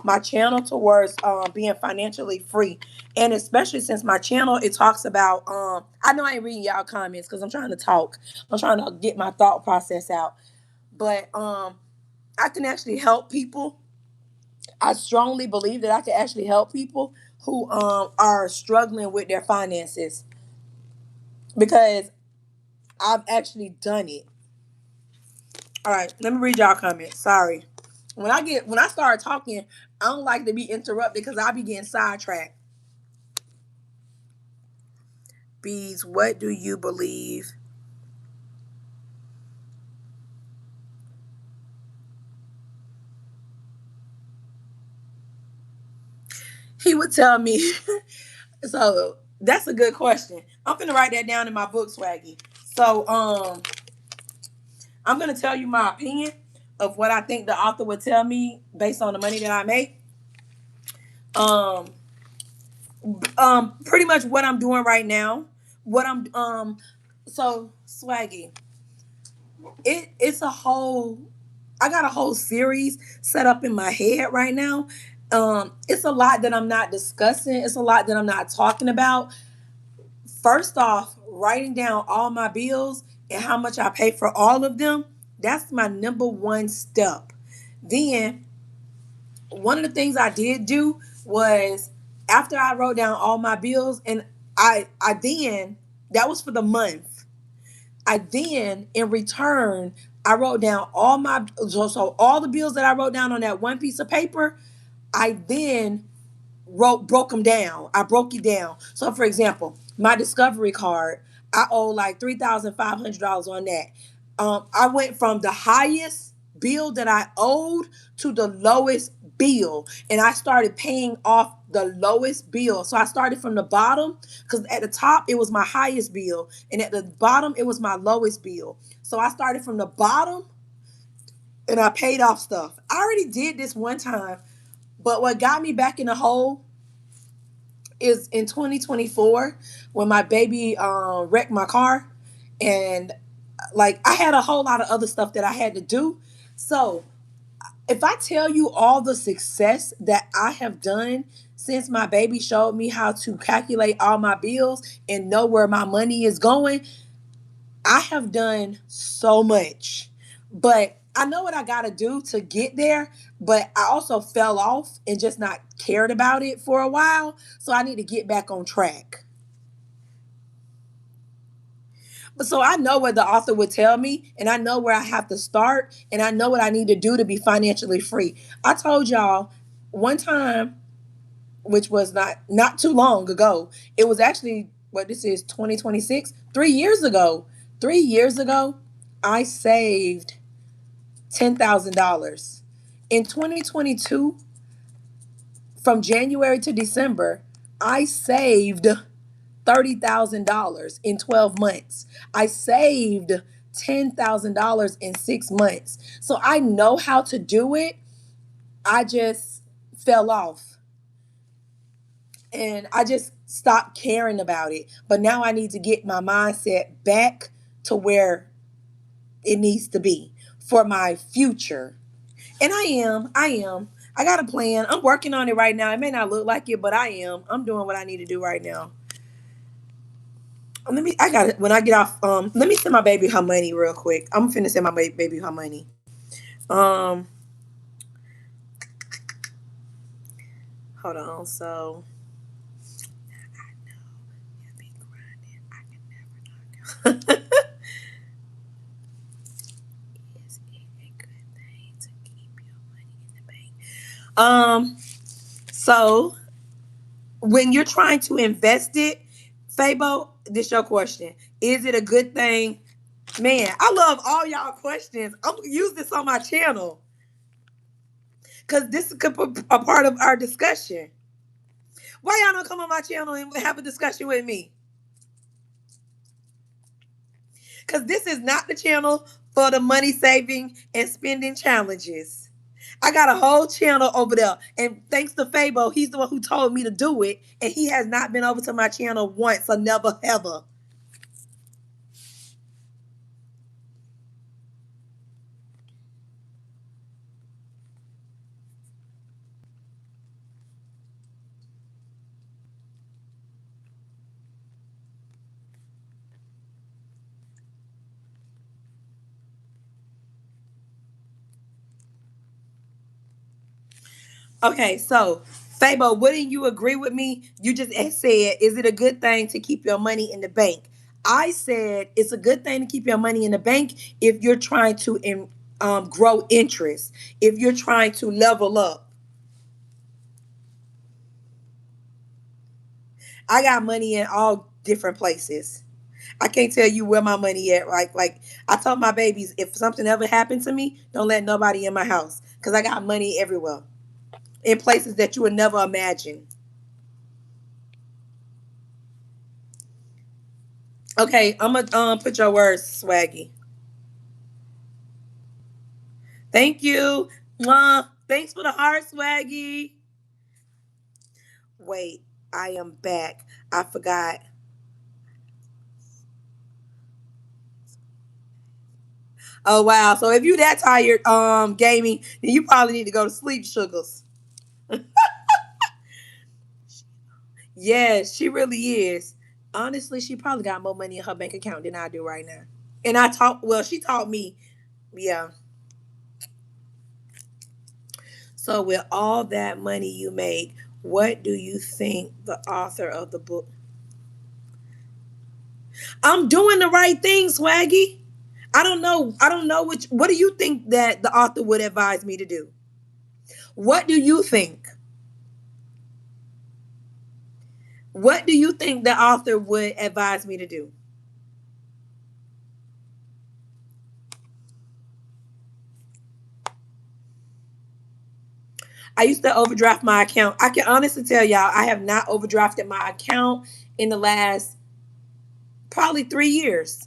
my channel towards being financially free. And especially since my channel it talks about I know I ain't reading y'all comments because I'm trying to talk. I'm trying to get my thought process out. But I can actually help people. I strongly believe that I can actually help people who are struggling with their finances because I've actually done it. All right, let me read y'all comments. Sorry. When I start talking, I don't like to be interrupted because I be getting sidetracked. Bees, what do you believe? He would tell me. So that's a good question. I'm gonna write that down in my book, Swaggy. So I'm gonna tell you my opinion of what I think the author would tell me based on the money that I make. Um, pretty much what I'm doing right now. What I'm so Swaggy. It's a whole I got a whole series set up in my head right now. It's a lot that I'm not discussing. It's a lot that I'm not talking about. First off, writing down all my bills and how much I pay for all of them, that's my number one step. Then, one of the things I did do was after I wrote down all my bills, and I then that was for the month. I then, in return, I wrote down so all the bills that I wrote down on that one piece of paper. I then broke them down. I broke it down. So, for example, my Discovery card, I owe like $3,500 on that. I went from the highest bill that I owed to the lowest bill, and I started paying off the lowest bill. So I started from the bottom because at the top it was my highest bill, and at the bottom it was my lowest bill. So I started from the bottom and I paid off stuff. I already did this one time, but what got me back in the hole is in 2024 when my baby wrecked my car, and like I had a whole lot of other stuff that I had to do. So if I tell you all the success that I have done since my baby showed me how to calculate all my bills and know where my money is going, I have done so much. But I know what I got to do to get there, but I also fell off and just not cared about it for a while. So I need to get back on track. But so I know what the author would tell me, and I know where I have to start, and I know what I need to do to be financially free. I told y'all one time which was not too long ago. It was actually what this is 2026, 3 years ago. 3 years ago, I saved $10,000. In 2022, from January to December, I saved $30,000 in 12 months. I saved $10,000 in 6 months. So I know how to do it. I just fell off and I just stopped caring about it. But now I need to get my mindset back to where it needs to be for my future. And I am. I got a plan. I'm working on it right now. It may not look like it, but I am. I'm doing what I need to do right now. I got it. When I get off, let me send my baby her money real quick. I'm finna send my baby her money. Um, hold on. So, is it a good thing to keep your money in the bank? So when you're trying to invest it, Fabo, this your question. Is it a good thing? Man, I love all y'all questions. I'm gonna use this on my channel because this could be a part of our discussion. Why y'all don't come on my channel and have a discussion with me? Because this is not the channel for the money saving and spending challenges. I got a whole channel over there. And thanks to Fabo, he's the one who told me to do it. And he has not been over to my channel once or never ever. Okay, so Fabo, wouldn't you agree with me? You just said, is it a good thing to keep your money in the bank? I said it's a good thing to keep your money in the bank if you're trying to grow interest, if you're trying to level up. I got money in all different places. I can't tell you where my money at. Like I told my babies, if something ever happened to me, don't let nobody in my house because I got money everywhere in places that you would never imagine. Okay, I'm gonna put your words, Swaggy. Thank you. Mwah. Thanks for the heart, Swaggy. Wait, I am back. I forgot. Oh wow. So if you that tired gaming, then you probably need to go to sleep, sugars. Yes, she really is. Honestly, she probably got more money in her bank account than I do right now. And she taught me, yeah. So with all that money you make, what do you think the author of the book? I'm doing the right thing, Swaggy. I don't know. I don't know what do you think that the author would advise me to do? What do you think? What do you think the author would advise me to do? I used to overdraft my account. I can honestly tell y'all, I have not overdrafted my account in the last probably 3 years.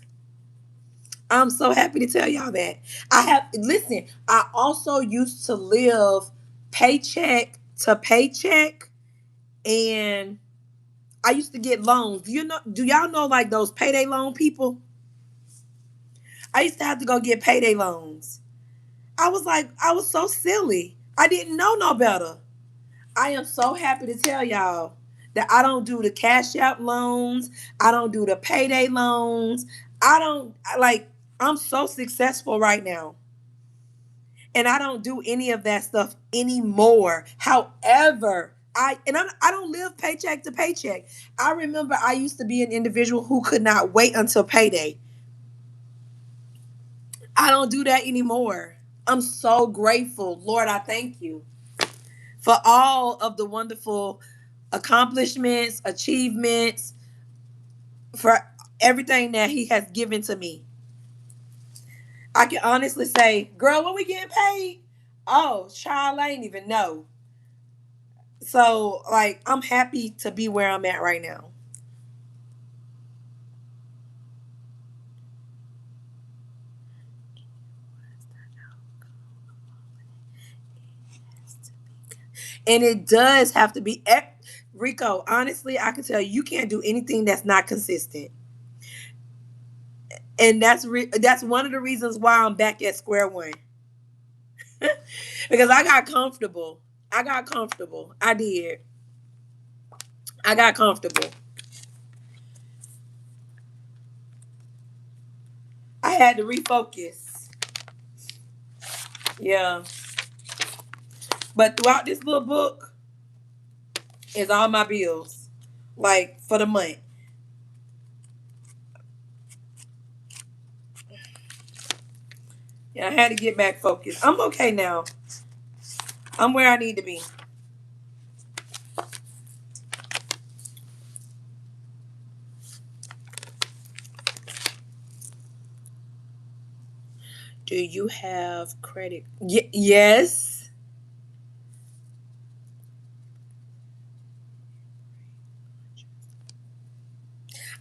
I'm so happy to tell y'all that. Listen, I also used to live paycheck to paycheck and I used to get loans. Do y'all know like those payday loan people? I used to have to go get payday loans. I was so silly. I didn't know no better. I am so happy to tell y'all that I don't do the cash out loans. I don't do the payday loans. I'm so successful right now. And I don't do any of that stuff anymore. However, I don't live paycheck to paycheck. I remember I used to be an individual who could not wait until payday. I don't do that anymore. I'm so grateful. Lord, I thank you for all of the wonderful. accomplishments, achievements, for everything that he has given to me. I can honestly say, girl, when we getting paid? Oh, child, I ain't even know. So, like, I'm happy to be where I'm at right now. And it does have to be Rico, honestly, I can tell you, you can't do anything that's not consistent. And that's one of the reasons why I'm back at square one. Because I got comfortable. I got comfortable. I did. I got comfortable. I had to refocus. Yeah. But throughout this little book is all my bills. Like for the month. Yeah, I had to get back focused. I'm okay now. I'm where I need to be. Do you have credit? Yes.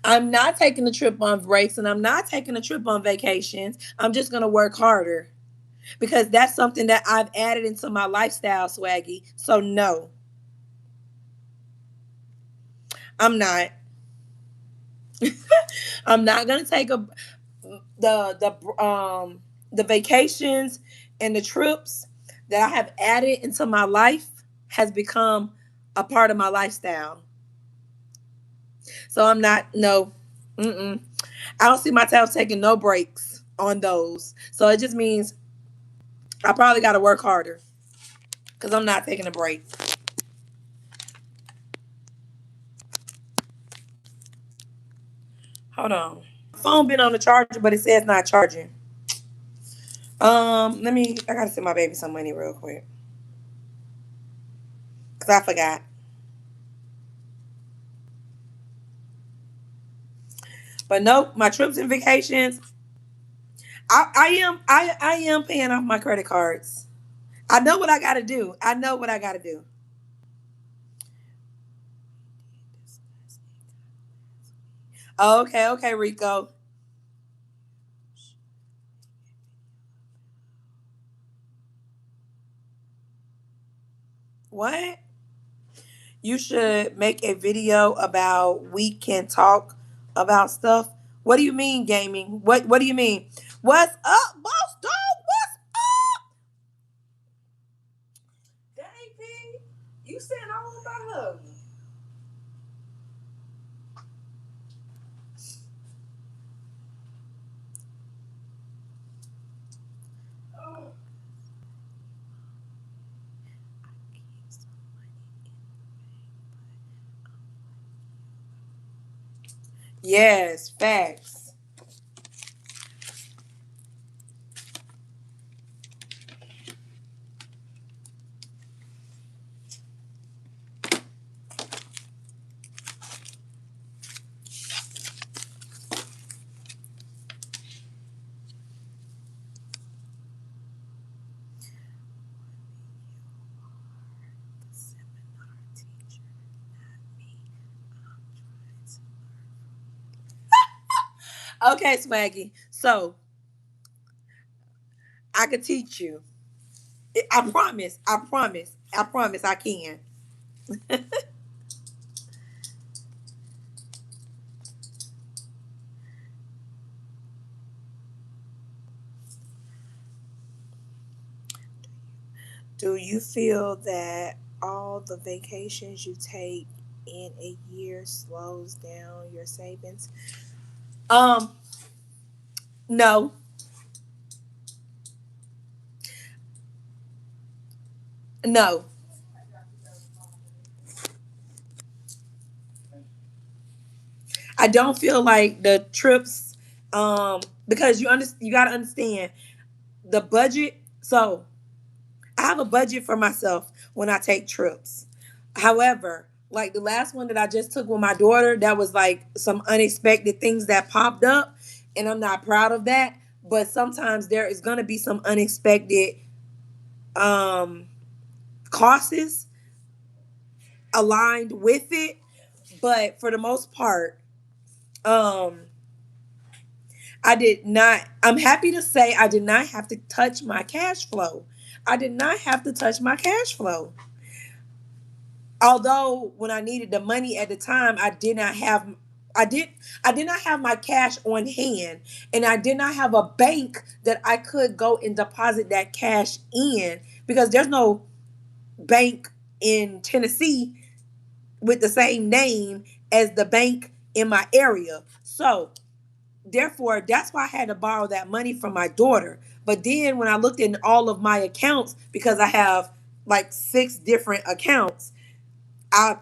I'm not taking a trip on breaks and I'm not taking a trip on vacations. I'm just going to work harder because that's something that I've added into my lifestyle, Swaggy. So, no, I'm not. I'm not going to take the vacations and the trips that I have added into my life has become a part of my lifestyle. So I'm not no. Mm-mm. I don't see myself taking no breaks on those. So it just means I probably got to work harder because I'm not taking a break. Hold on. Phone been on the charger, but it says not charging. Let me. I gotta send my baby some money real quick because I forgot. But nope, my trips and vacations. I am paying off my credit cards. I know what I gotta do. I know what I gotta do. Okay, okay, Rico. What? You should make a video about we can talk about stuff. What do you mean gaming? What do you mean? What's up, boss dog? What's dang P? You saying all about her. Yes, facts. Okay, Swaggy. So I could teach you. I promise. I promise. I promise I can. Do you feel that all the vacations you take in a year slows down your savings? Um, no, no. I don't feel like the trips, because you got to understand the budget. So I have a budget for myself when I take trips. However, like the last one that I just took with my daughter, that was like some unexpected things that popped up, and I'm not proud of that. But sometimes there is gonna be some unexpected um costs aligned with it. But for the most part, um I did not, I'm happy to say I did not have to touch my cash flow. I did not have to touch my cash flow. Although when I needed the money at the time, I did I did not have my cash on hand, and I did not have a bank that I could go and deposit that cash in, because there's no bank in Tennessee with the same name as the bank in my area. So therefore, that's why I had to borrow that money from my daughter. But then when I looked in all of my accounts, because I have like six different accounts, I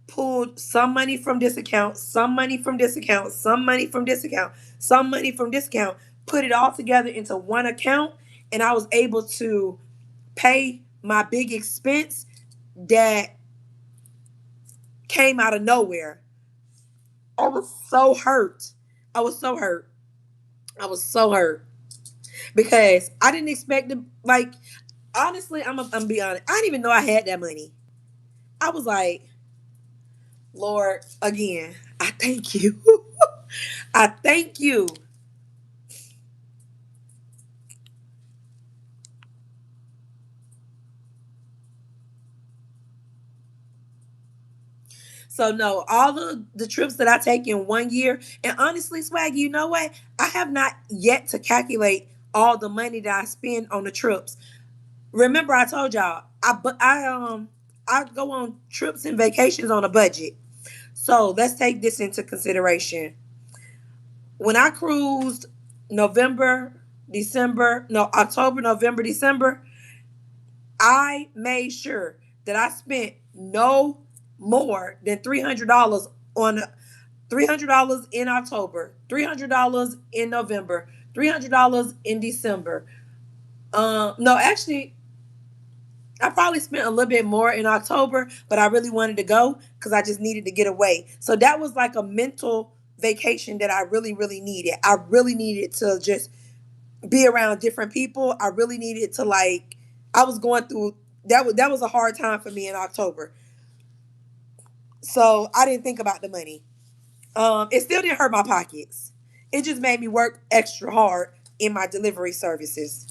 pulled some money from this account, some money from this account, some money from this account, some money from this account, put it all together into one account, and I was able to pay my big expense that came out of nowhere. I was so hurt. I was so hurt. I was so hurt because I didn't expect to, like, honestly, I'm be honest. I didn't even know I had that money. I was like, Lord, again, I thank you. I thank you. So no, all the trips that I take in 1 year, and honestly, Swag, you know what? I have not yet to calculate all the money that I spend on the trips. Remember, I told y'all I go on trips and vacations on a budget. So let's take this into consideration. When I cruised November, December, no, October, November, December, I made sure that I spent no more than $300 on $300 in October, $300 in November, $300 in December. No, actually, I probably spent a little bit more in October, but I really wanted to go because I just needed to get away. So that was like a mental vacation that I really, really needed. I really needed to just be around different people. I really needed to, like, I was going through that was a hard time for me in October. So I didn't think about the money. It still didn't hurt my pockets. It just made me work extra hard in my delivery services.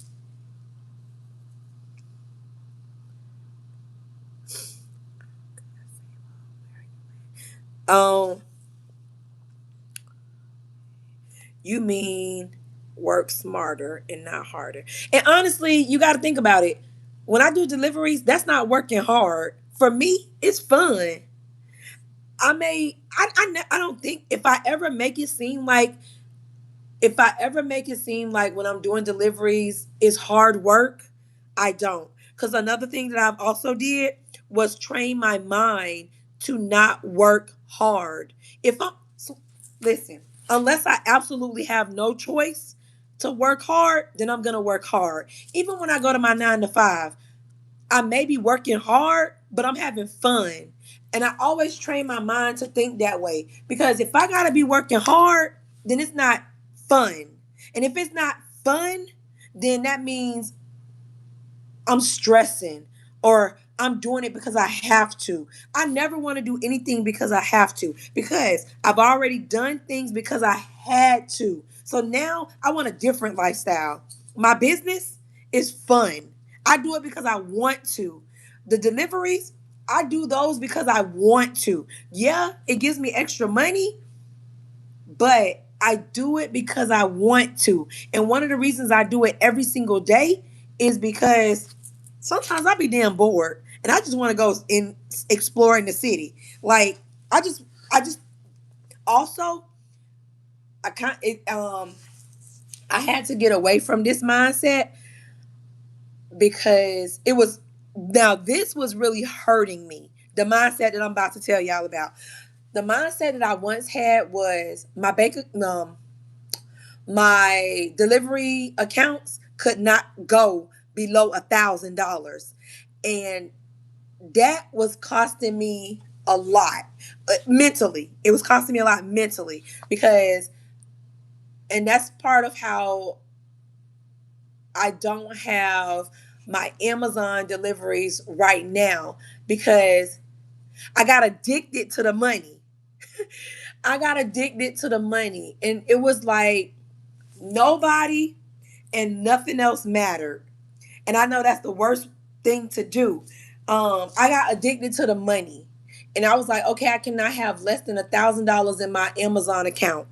Um, you mean work smarter and not harder. And honestly, you got to think about it. When I do deliveries, that's not working hard. For me, it's fun. I don't think if I ever make it seem like when I'm doing deliveries is hard work, I don't. Because another thing that I've also did was train my mind to not work hard. If I'm so, listen, unless I absolutely have no choice to work hard, then I'm gonna work hard. Even when I go to my 9 to 5, I may be working hard, but I'm having fun. And I always train my mind to think that way. Because if I gotta be working hard, then it's not fun. And if it's not fun, then that means I'm stressing or I'm doing it because I have to. I never want to do anything because I have to, because I've already done things because I had to. So now I want a different lifestyle. My business is fun. I do it because I want to. The deliveries, I do those because I want to. Yeah, it gives me extra money, but I do it because I want to. And one of the reasons I do it every single day is because sometimes I be damn bored and I just want to go in exploring the city. Like I just also I kind it, I had to get away from this mindset because it was now this was really hurting me. The mindset that I'm about to tell y'all about. The mindset that I once had was my delivery accounts could not go below $1,000, and that was costing me. a lot mentally. It was costing me a lot mentally because, and that's part of how I don't have my Amazon deliveries right now because I got addicted to the money. I got addicted to the money, and it was like nobody and nothing else mattered. And I know that's the worst thing to do. I got addicted to the money, and I was like, okay, I cannot have less than $1,000 in my Amazon account.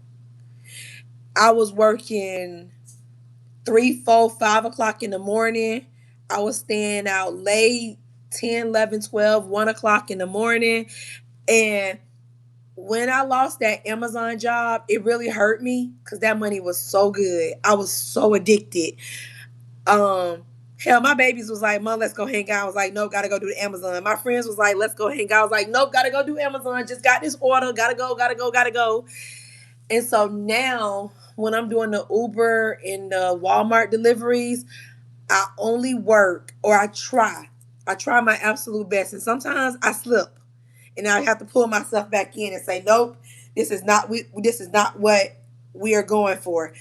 I was working 3, 4, 5 o'clock in the morning. I was staying out late, 10, 11, 12, 1 o'clock in the morning. And when I lost that Amazon job, it really hurt me because that money was so good. I was so addicted. Um, Hell, my babies was like, Mom, let's go hang out. I was like, nope, gotta go do the Amazon. My friends was like, let's go hang out. I was like, nope, gotta go do Amazon. Just got this order. Gotta go, gotta go, gotta go. And so now when I'm doing the Uber and the Walmart deliveries, I only work or I try. I try my absolute best. And sometimes I slip and I have to pull myself back in and say, nope, this is not what we are going for.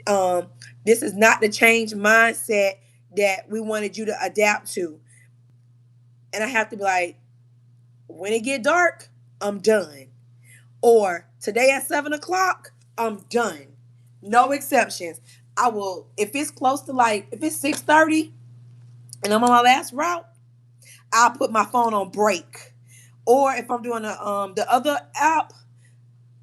Um, this is not the change mindset that we wanted you to adapt to. And I have to be like, when it get dark, I'm done. Or today at 7 o'clock, I'm done. No exceptions. I will if it's close to like if it's 6:30 and I'm on my last route, I'll put my phone on break. Or if I'm doing the other app,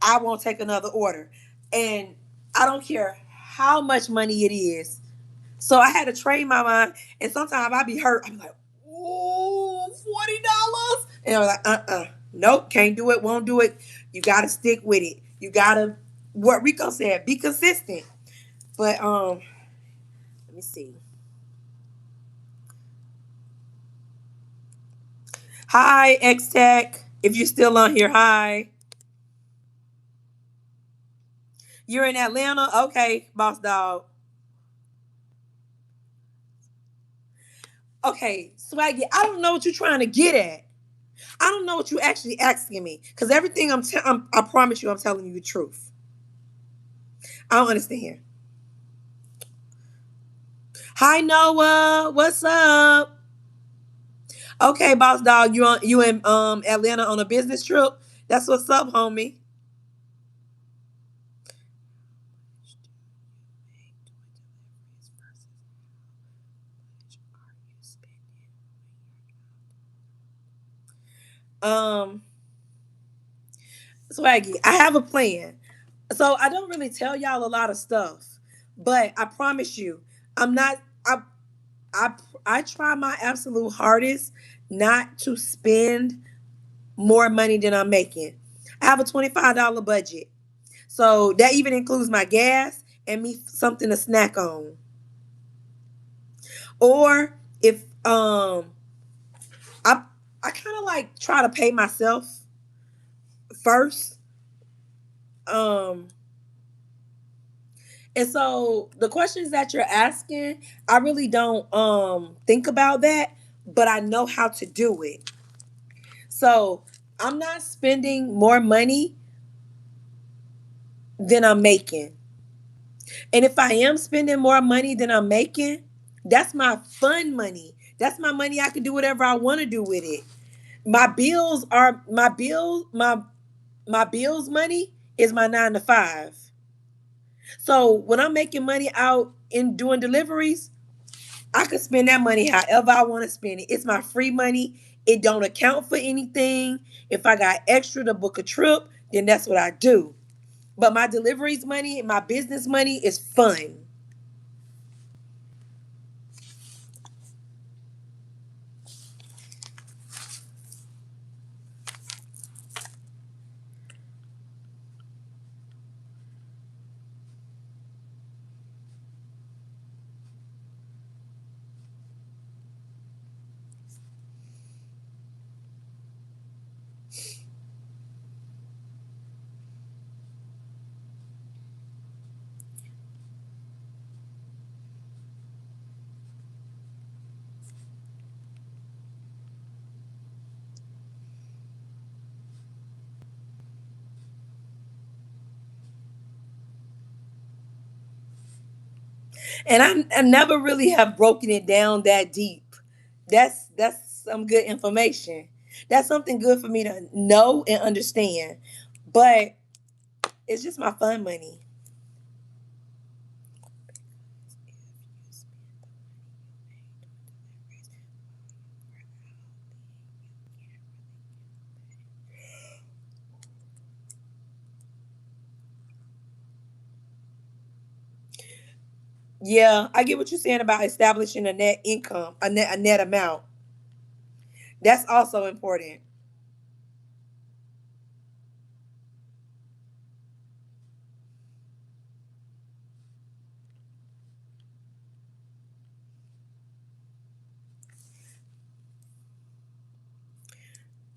I won't take another order. And I don't care how much money it is. So I had to train my mind. And sometimes I'd be hurt. I'd be like, ooh, $40. And I was like, nope, can't do it, won't do it. You gotta stick with it. You gotta what Rico said, be consistent. But let me see. Hi, X Tech. If you're still on here, hi. You're in Atlanta? Okay, boss dog. Okay, Swaggy, I don't know what you're trying to get at. I don't know what you're actually asking me. Because everything I promise you, I'm telling you the truth. I don't understand. Hi, Noah. What's up? Okay, boss dog, you in Atlanta on a business trip? That's what's up, homie. Um, Swaggy, I have a plan. So I don't really tell y'all a lot of stuff, but I promise you, I'm not. I I try my absolute hardest not to spend more money than I'm making. I have a $25 budget, so that even includes my gas and me something to snack on. Or if I I kind of like try to pay myself first. Um, And so the questions that you're asking, I really don't think about that, but I know how to do it. So I'm not spending more money than I'm making. And if I am spending more money than I'm making, that's my fun money. That's my money I can do whatever I want to do with it. My bills money is my 9 to 5. So when I'm making money out in doing deliveries, I could spend that money however I want to spend it. It's my free money. It don't account for anything. If I got extra to book a trip, then that's what I do. But my deliveries money, my business money is fun. And I never really have broken it down that deep. That's some good information. That's something good for me to know and understand. But it's just my fun money. Yeah, I get what you're saying about establishing a net income, a net amount. That's also important.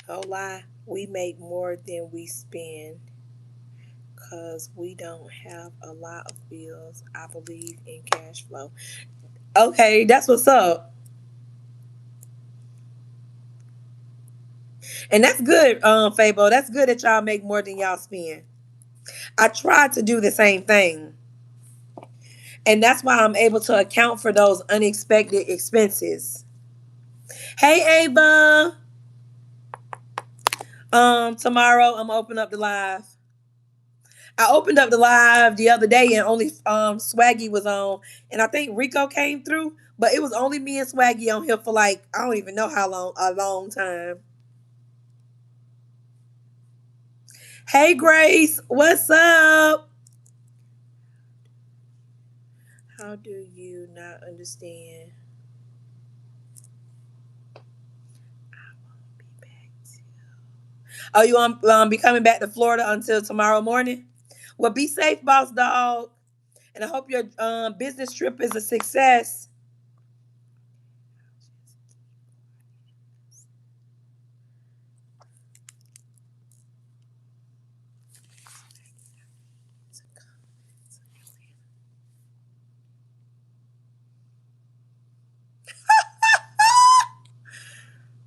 No lie, we make more than we spend because we don't have a lot of bills. I believe in cash flow. Okay, that's what's up. And that's good, Fabo. That's good that y'all make more than y'all spend. I try to do the same thing. And that's why I'm able to account for those unexpected expenses. Hey Ava. Tomorrow I'm opening up the live. I opened up the live the other day and only Swaggy was on, and I think Rico came through, but it was only me and Swaggy on here for like I don't even know how long, a long time. Hey Grace, what's up? How do you not understand? Oh, you want be coming back to Florida until tomorrow morning? Well, be safe, boss dog, and I hope your business trip is a success.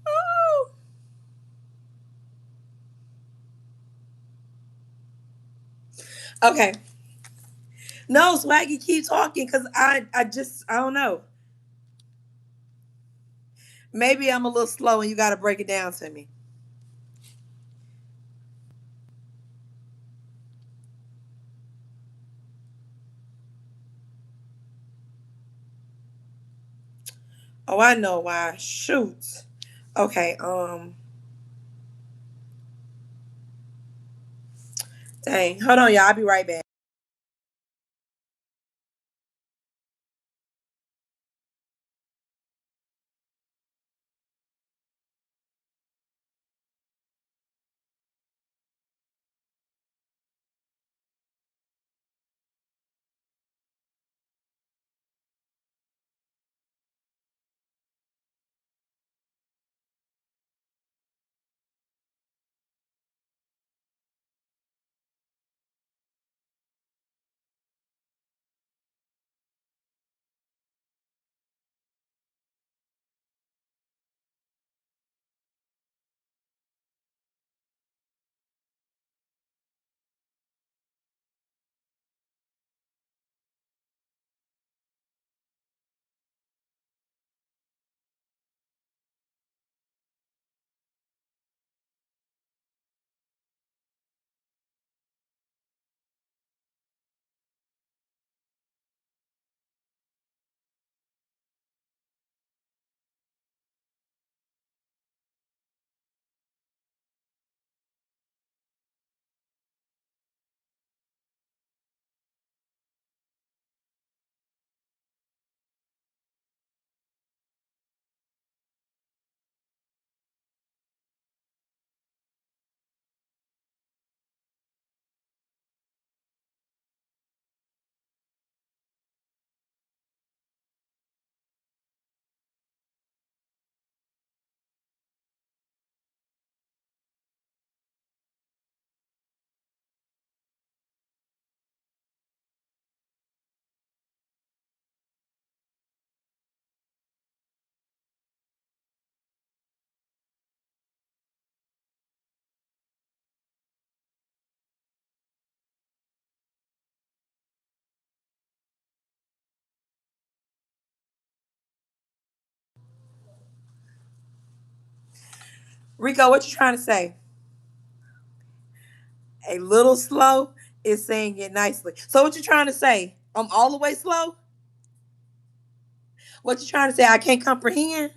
Oh, okay. No, Swaggy, keep talking because I don't know. Maybe I'm a little slow and you got to break it down to me. Oh, I know why. Shoot. Okay. Dang. Hold on, y'all. I'll be right back. Rico, what you trying to say? A little slow is saying it nicely. So what you trying to say? I'm all the way slow? What you trying to say? I can't comprehend?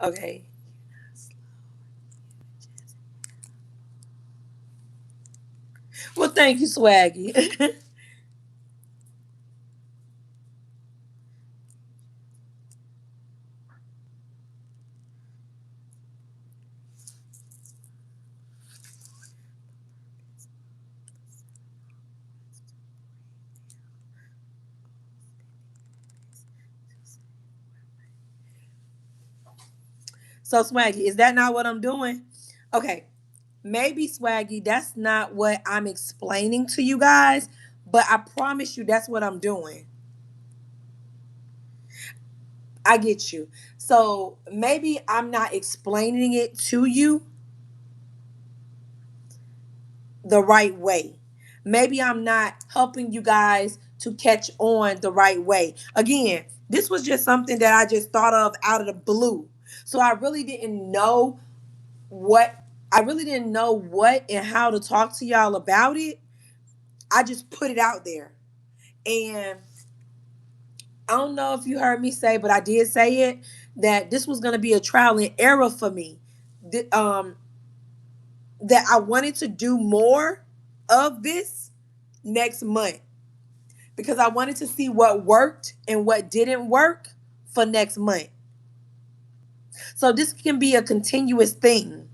Okay. Well, thank you, Swaggy. So, Swaggy, is that not what I'm doing? Okay. Maybe, Swaggy, that's not what I'm explaining to you guys, but I promise you that's what I'm doing. I get you. So maybe I'm not explaining it to you the right way. Maybe I'm not helping you guys to catch on the right way. Again, this was just something that I just thought of out of the blue. So what I really didn't know what and how to talk to y'all about it. I just put it out there. And I don't know if you heard me say, but I did say it that this was going to be a trial and error for me. That I wanted to do more of this next month because I wanted to see what worked and what didn't work for next month. So this can be a continuous thing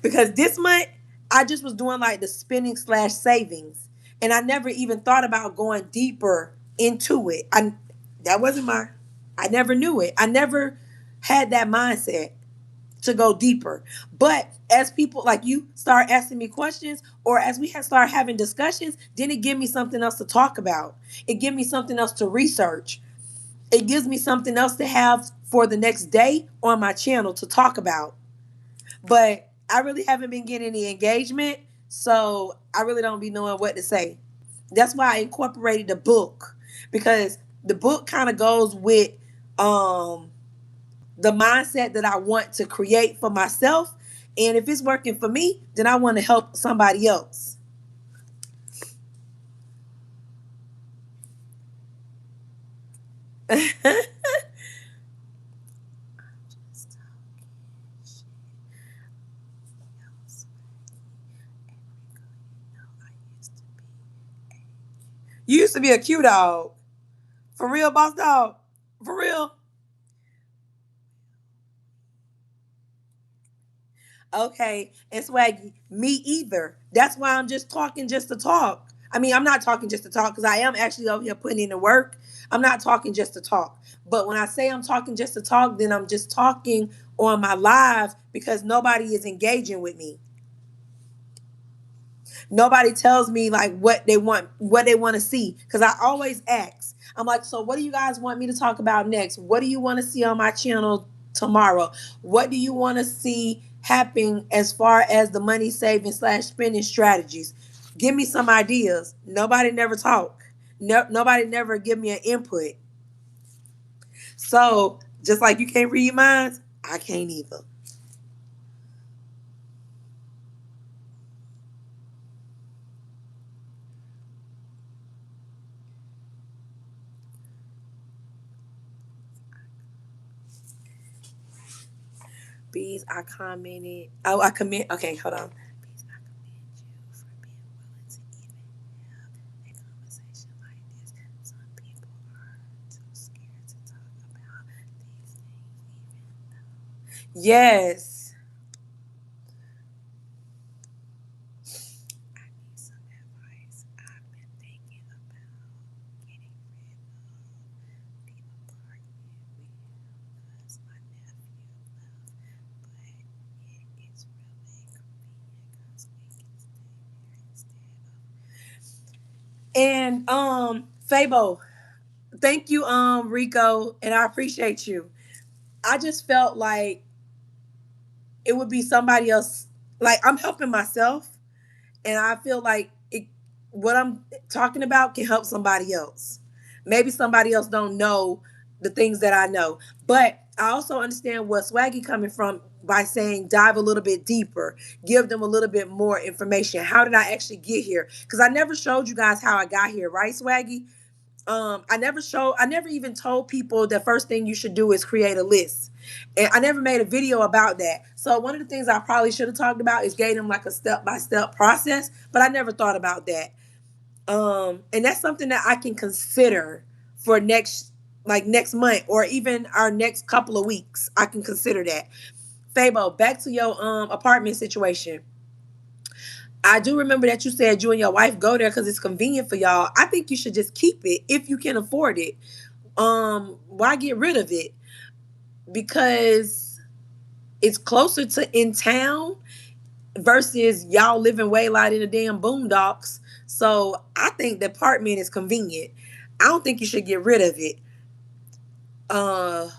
because this month I just was doing like the spending slash savings and I never even thought about going deeper into it. That wasn't my I never knew it. I never had that mindset to go deeper. But as people like you start asking me questions, or as we have start having discussions, then it give me something else to talk about. It give me something else to research. It gives me something else to have for the next day on my channel to talk about. But I really haven't been getting any engagement, so I really don't be knowing what to say. That's why I incorporated the book because the book kind of goes with um the mindset that I want to create for myself. And if it's working for me, then I want to help somebody else. You used to be a cute dog. For real, boss dog. For real. Okay. And Swaggy, me either. That's why I'm just talking just to talk. I mean, I'm not talking just to talk because I am actually over here putting in the work. I'm not talking just to talk. But when I say I'm talking just to talk, then I'm just talking on my live because nobody is engaging with me. Nobody tells me like what they want to see. Cause I always ask. I'm like, so what do you guys want me to talk about next? What do you want to see on my channel tomorrow? What do you want to see happen as far as the money saving slash spending strategies? Give me some ideas. Nobody never talk. No, nobody never give me an input. So just like you can't read minds, I can't either. Bees, I commented. Oh, I comment. Okay, hold on. Bees, I commend you for being willing to even have a conversation like this. Some people are too scared to talk about these things, even though. Yes. I need some advice. I've been thinking about getting rid of the apartment because my nephew left, but it is really convenient because we can stay there instead of. And Fabo, thank you, Rico, and I appreciate you. I just felt like it would be somebody else. Like I'm helping myself, and I feel like what I'm talking about can help somebody else. Maybe somebody else don't know the things that I know, but I also understand what Swaggy coming from by saying dive a little bit deeper, give them a little bit more information. How did I actually get here? Because I never showed you guys how I got here, right, Swaggy? I never even told people the first thing you should do is create a list. And I never made a video about that. So one of the things I probably should have talked about is gave them like a step-by-step process, but I never thought about that. And that's something that I can consider for next month or even our next couple of weeks. I can consider that. Fabo, back to your apartment situation. I do remember that you said you and your wife go there because it's convenient for y'all. I think you should just keep it if you can afford it. Why get rid of it? Because it's closer to in town versus y'all living way out in the damn boondocks. So I think the apartment is convenient. I don't think you should get rid of it. Uh,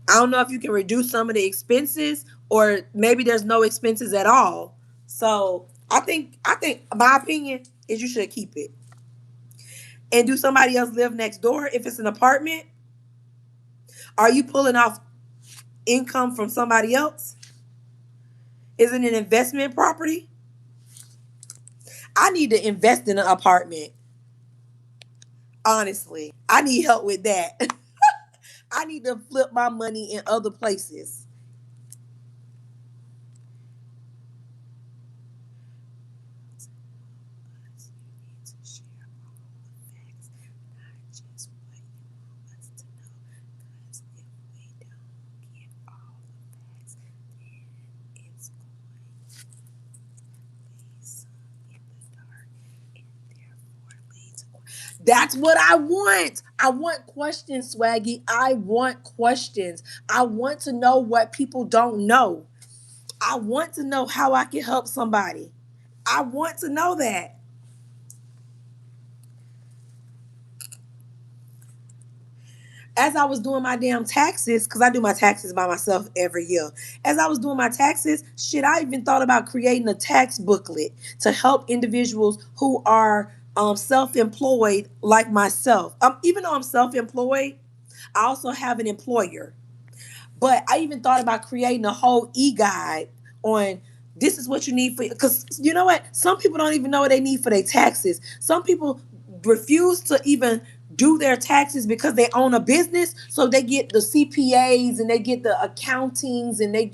I don't know if you can reduce some of the expenses or maybe there's no expenses at all. So I think my opinion is you should keep it. And do somebody else live next door if it's an apartment? Are you pulling off income from somebody else? Is it an investment property? I need to invest in an apartment. Honestly, I need help with that. I need to flip my money in other places. That's what I want. I want questions, Swaggy. I want questions. I want to know what people don't know. I want to know how I can help somebody. I want to know that. As I was doing my damn taxes, because I do my taxes by myself every year. As I was doing my taxes, shit, I even thought about creating a tax booklet to help individuals who are self-employed like myself. Even though I'm self-employed, I also have an employer. But I even thought about creating a whole e-guide on this is what you need for because you know what? Some people don't even know what they need for their taxes. Some people refuse to even do their taxes because they own a business. So they get the CPAs and they get the accountings and they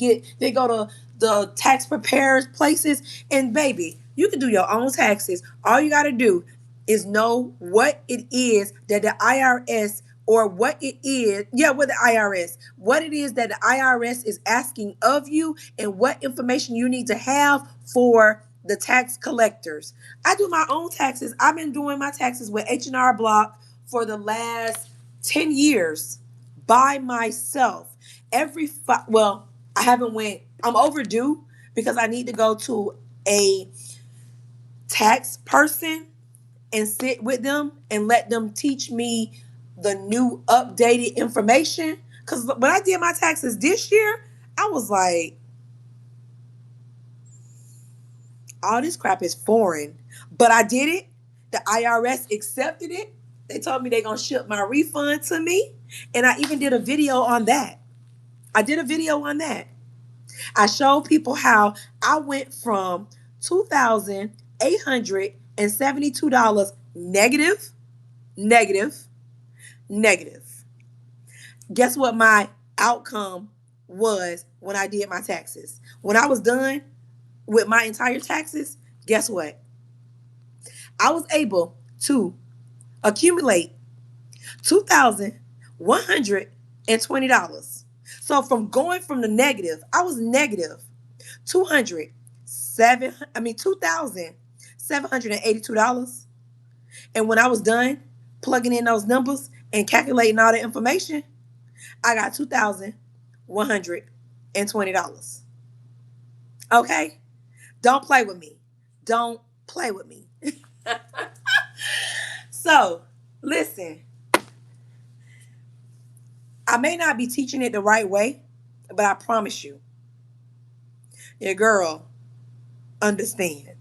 go to the tax preparers places. And baby, you can do your own taxes. All you gotta do is know what it is that the IRS or what it is, yeah, with the IRS, what it is that the IRS is asking of you and what information you need to have for the tax collectors. I do my own taxes. I've been doing my taxes with H&R Block for the last 10 years by myself. Well, I haven't went, I'm overdue because I need to go to a tax person and sit with them and let them teach me the new updated information. Because when I did my taxes this year, I was like, all this crap is foreign. But I did it. The IRS accepted it. They told me they're going to ship my refund to me. And I even did a video on that. I did a video on that. I showed people how I went from $2,872 negative, negative, negative. Guess what my outcome was when I did my taxes? When I was done with my entire taxes, guess what? I was able to accumulate $2,120. So from going from the negative, I was negative 2,782. And when I was done plugging in those numbers and calculating all the information, I got $2,120. Okay? Don't play with me. Don't play with me. So, listen, I may not be teaching it the right way, but I promise you, your girl understand.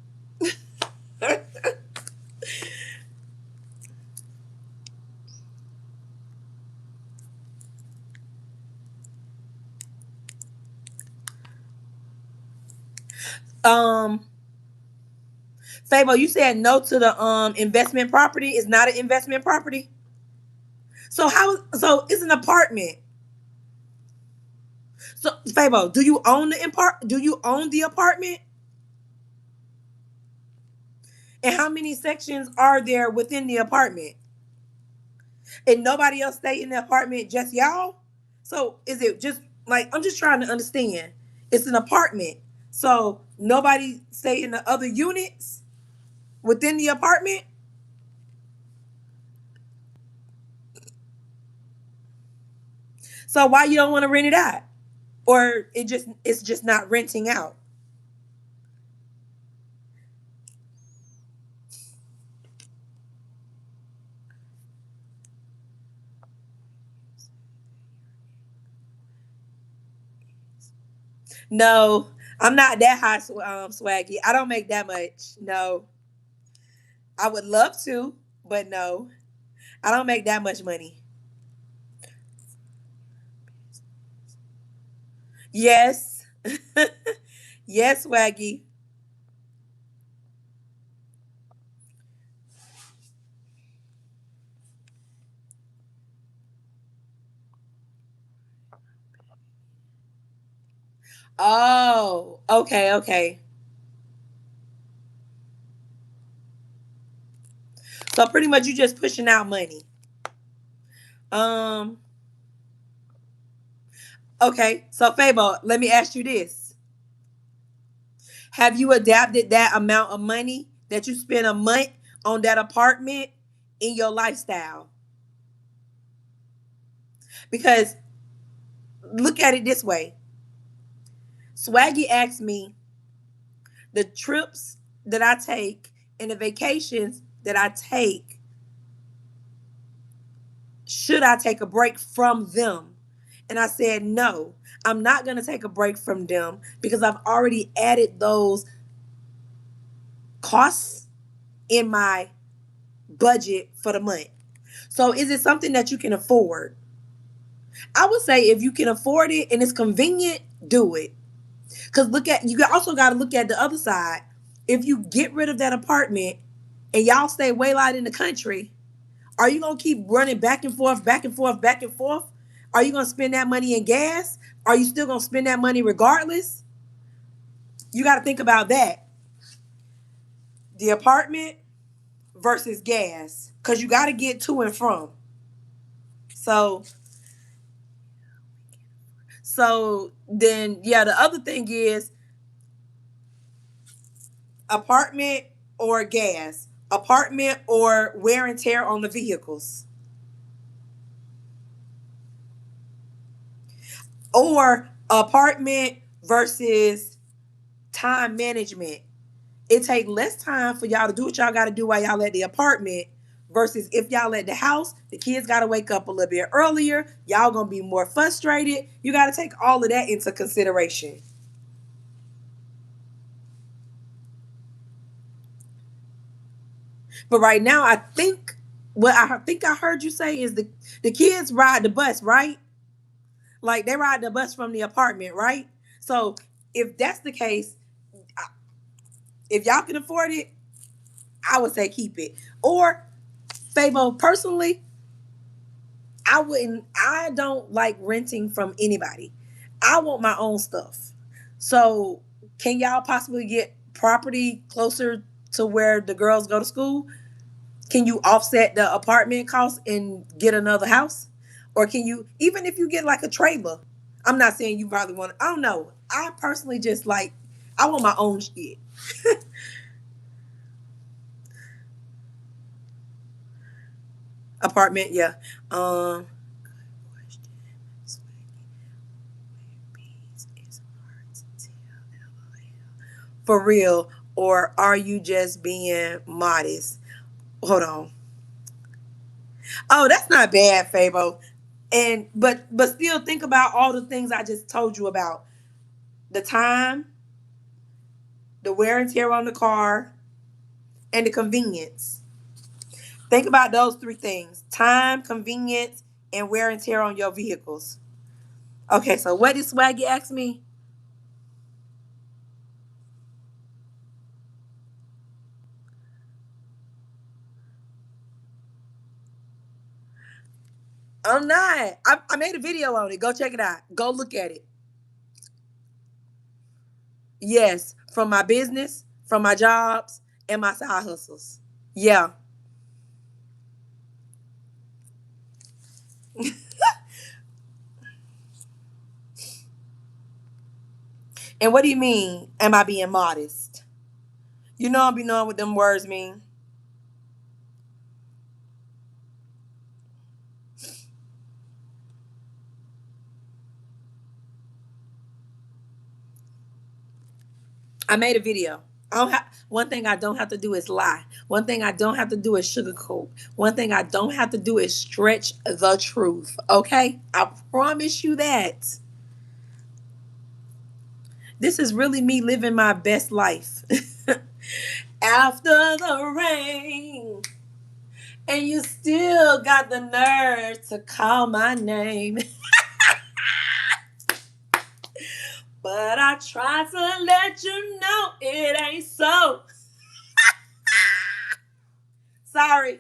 um, Fabo, you said no to the investment property. Is not an investment property. So how? So it's an apartment. So Fabo, do you own the impart? Do you own the apartment? And how many sections are there within the apartment? And nobody else stay in the apartment, just y'all? So is it just like I'm just trying to understand? It's an apartment. So nobody stay in the other units within the apartment? So why you don't want to rent it out? Or it's just not renting out? No, I'm not that high, swaggy. I don't make that much. No, I would love to, but no, I don't make that much money. Yes, yes, swaggy. Oh, okay, okay. So pretty much you just pushing out money. Um, okay. So Fabo, let me ask you this. Have you adapted that amount of money that you spend a month on that apartment in your lifestyle? Because look at it this way. Swaggy asked me the trips that I take and the vacations that I take, should I take a break from them? And I said, no, I'm not going to take a break from them because I've already added those costs in my budget for the month. So is it something that you can afford? I would say if you can afford it and it's convenient, do it. Because you also got to look at the other side. If you get rid of that apartment and y'all stay way out in the country, are you gonna keep running back and forth, back and forth, back and forth? Are you gonna spend that money in gas? Are you still gonna spend that money regardless? You got to think about that. The apartment versus gas, because you got to get to and from. So, so then, yeah, the other thing is apartment or gas, apartment or wear and tear on the vehicles, or apartment versus time management. It take less time for y'all to do what y'all got to do while y'all at the apartment versus if y'all at the house, the kids got to wake up a little bit earlier. Y'all gonna be more frustrated. You got to take all of that into consideration. But right now, I think what I think I heard you say is the kids ride the bus, right? Like they ride the bus from the apartment, right? So if that's the case, if y'all can afford it, I would say keep it. Or Fabo, personally, I don't like renting from anybody. I want my own stuff. So can y'all possibly get property closer to where the girls go to school? Can you offset the apartment cost and get another house? Or can you, even if you get like a trailer? I'm not saying you probably want, I don't know. I personally just like, I want my own shit. Apartment, yeah. Um, for real, or are you just being modest? Hold on. Oh, that's not bad, Fabo. And but still think about all the things I just told you about. The time, the wear and tear on the car, and the convenience. Think about those three things: time, convenience, and wear and tear on your vehicles. Okay, so what did Swaggy ask me? I'm not. I made a video on it. Go check it out. Go look at it. Yes, from my business, from my jobs, and my side hustles. Yeah. And what do you mean? Am I being modest? You know I be knowing what them words mean. I made a video. One thing I don't have to do is lie. One thing I don't have to do is sugarcoat. One thing I don't have to do is stretch the truth. Okay? I promise you that. This is really me living my best life. After the rain, and you still got the nerve to call my name. But I try to let you know it ain't so. Sorry.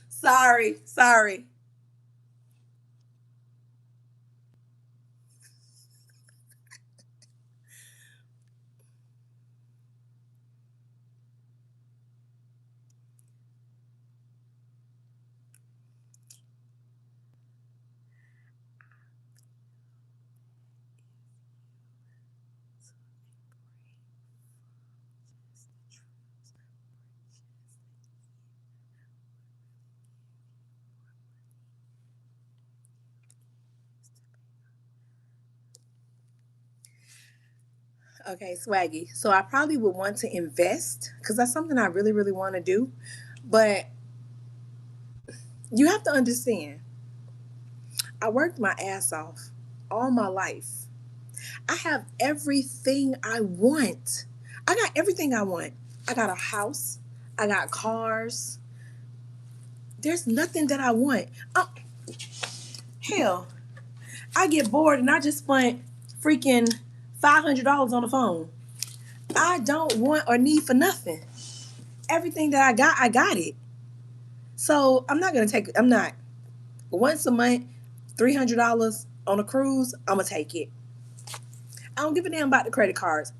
Sorry. Sorry. Okay, Swaggy. So I probably would want to invest because that's something I really, really want to do. But you have to understand, I worked my ass off all my life. I have everything I want. I got everything I want. I got a house. I got cars. There's nothing that I want. Hell, I get bored and I just spent freaking $500 on the phone. I don't want or need for nothing. Everything that I got it. So I'm not gonna take. I'm not once a month, $300 on a cruise. I'm gonna take it. I don't give a damn about the credit cards.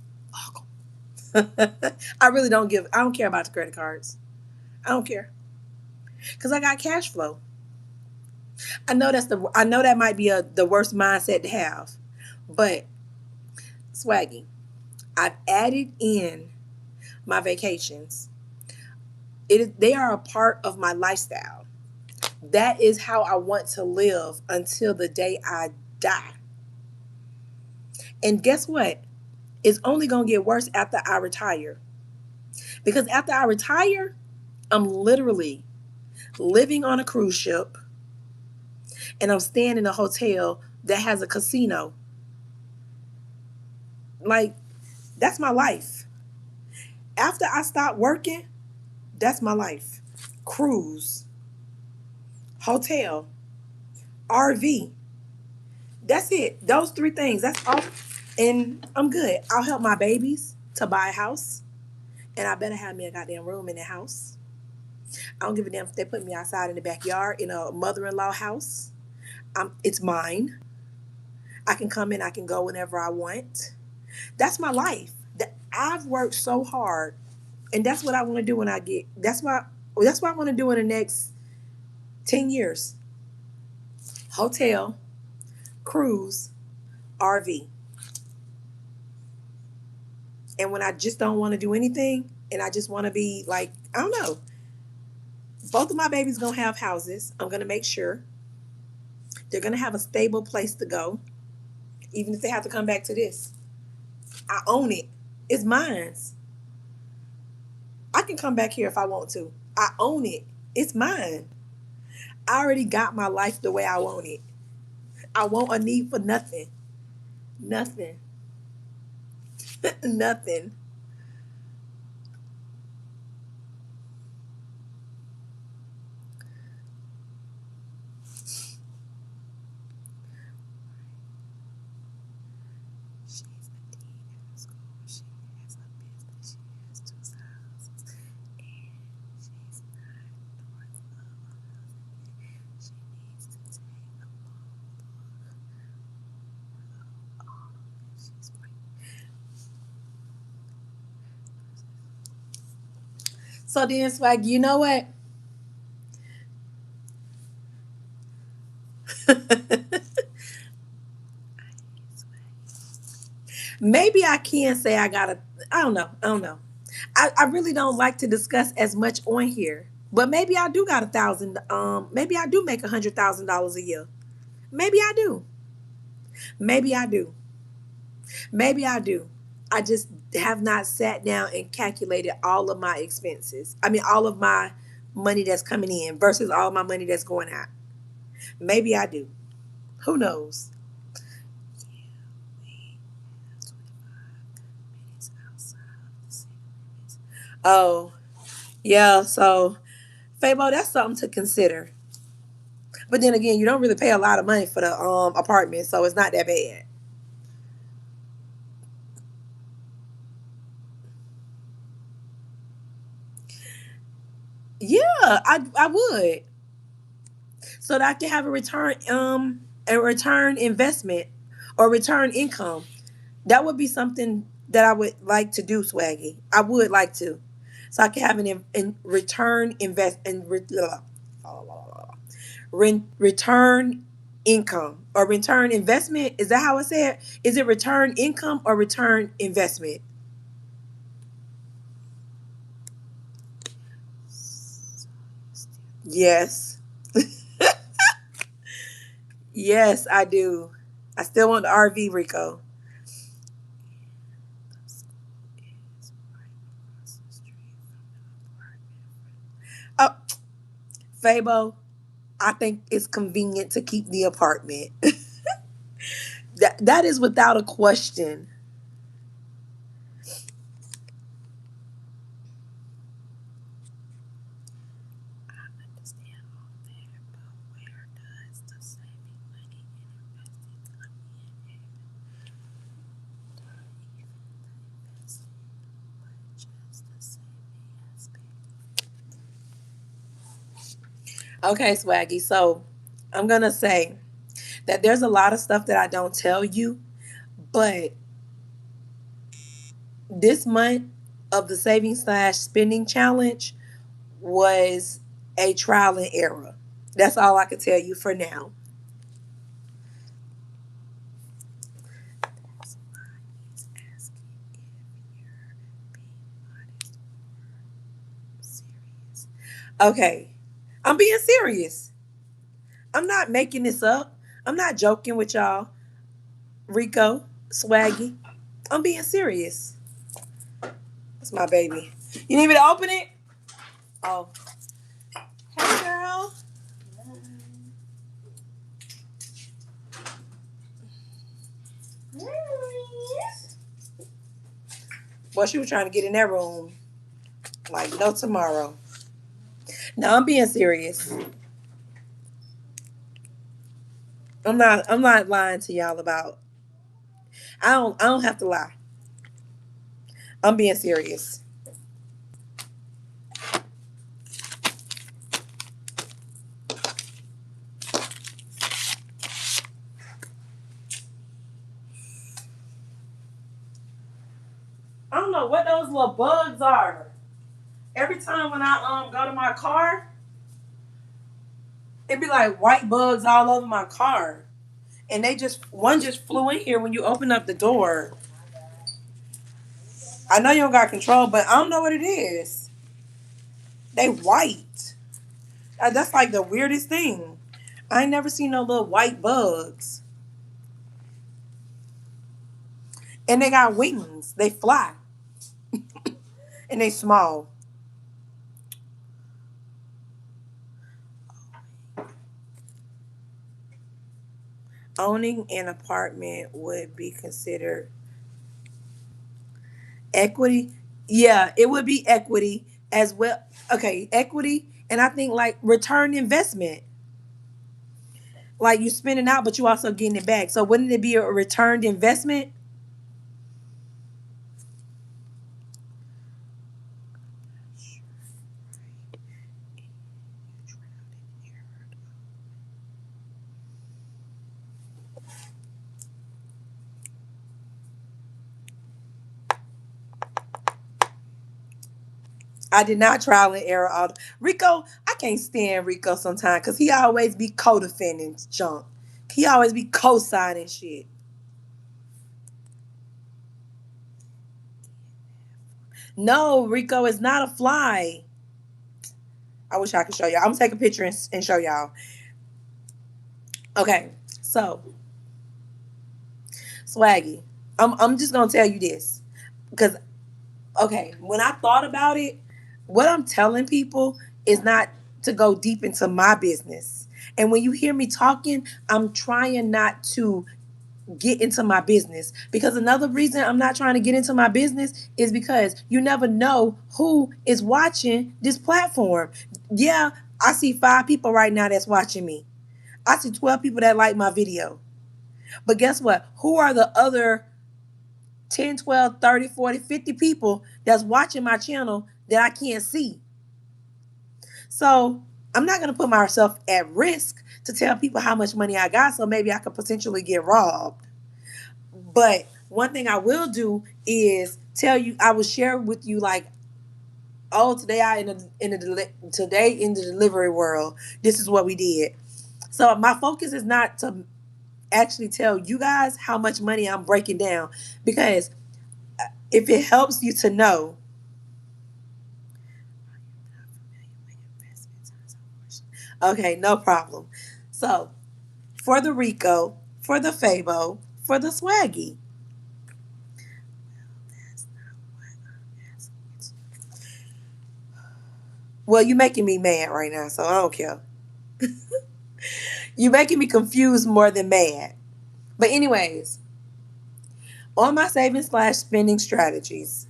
I really don't give. I don't care about the credit cards. I don't care because I got cash flow. I know that's the. I know that might be the worst mindset to have, but Swaggy, I've added in my vacations. They are a part of my lifestyle. That is how I want to live until the day I die. And guess what? It's only gonna get worse after I retire. Because after I retire, I'm literally living on a cruise ship and I'm staying in a hotel that has a casino. Like, that's my life. After I stop working, that's my life. Cruise, hotel, RV. That's it. Those three things. That's all. And I'm good. I'll help my babies to buy a house. And I better have me a goddamn room in the house. I don't give a damn if they put me outside in the backyard in a mother-in-law house. It's mine. I can come in, I can go whenever I want. That's my life. I've worked so hard, and that's what I want to do when I get. That's what I want to do in the next 10 years. Hotel, cruise, RV, and when I just don't want to do anything, and I just want to be like, I don't know. Both of my babies gonna have houses. I'm gonna make sure they're gonna have a stable place to go, even if they have to come back to this. I own it. It's mine. I can come back here if I want to. I own it. It's mine. I already got my life the way I want it. I want a need for nothing. Nothing. Nothing. So then, Swag, you know what? Maybe I can say I got a. I don't know. I don't know. I really don't like to discuss as much on here. But maybe I do got 1,000. Maybe I do make $100,000 a year. Maybe I do. Maybe I do. Maybe I do. I just have not sat down and calculated all of my expenses. I mean, all of my money that's coming in versus all my money that's going out. Maybe I do. Who knows? Oh, yeah. So, Fabo, that's something to consider. But then again, you don't really pay a lot of money for the apartment, so it's not that bad. Yeah, I would. So that I can have a return investment or return income. That would be something that I would like to do, Swaggy. I would like to. So I can have an in return invest and return income or return investment. Is that how I say it? Is it return income or return investment? Yes. Yes, I do. I still want the RV, Rico. Oh, Fabo, I think it's convenient to keep the apartment. That is without a question. Okay, Swaggy. So I'm gonna say that there's a lot of stuff that I don't tell you, but this month of the saving slash spending challenge was a trial and error. That's all I can tell you for now. Okay, I'm being serious. I'm not making this up. I'm not joking with y'all. Rico, Swaggy. I'm being serious. That's my baby. You need me to open it? Oh, hey girl. Well, she was trying to get in that room like no tomorrow. No, I'm being serious. I'm not lying to y'all about I don't have to lie. I'm being serious. I don't know what those little bugs are. Every time when I go to my car, it be like white bugs all over my car. And they just one just flew in here when you open up the door. I know you don't got control, but I don't know what it is. They white. That's like the weirdest thing. I ain't never seen no little white bugs. And they got wings. They fly. And they small. owning an apartment would be considered equity. Yeah, it would be equity as well. Okay, equity, and I think like return investment. Like you spending out, but you also getting it back. So wouldn't it be a returned investment? I did not trial and error all Rico. I can't stand Rico sometimes because he always be co-defending junk. He always be co-signing shit. No, Rico is not a fly. I wish I could show y'all. I'm gonna take a picture and show y'all. Okay, so Swaggy, I'm just gonna tell you this because okay, when I thought about it, what I'm telling people is not to go deep into my business. And when you hear me talking, I'm trying not to get into my business because another reason I'm not trying to get into my business is because you never know who is watching this platform. Yeah, I see 5 people right now that's watching me. I see 12 people that like my video. But guess what? Who are the other 10, 12, 30, 40, 50 people that's watching my channel that I can't see? So I'm not going to put myself at risk to tell people how much money I got so maybe I could potentially get robbed. But one thing I will do is tell you, I will share with you like, oh, today today in the delivery world, this is what we did. So my focus is not to actually tell you guys how much money I'm breaking down because if it helps you to know, okay, no problem. So for the Rico, for the Fabo, for the Swaggy. Well, you making me mad right now, so I don't care. You making me confused more than mad. But anyways, on my saving slash spending strategies.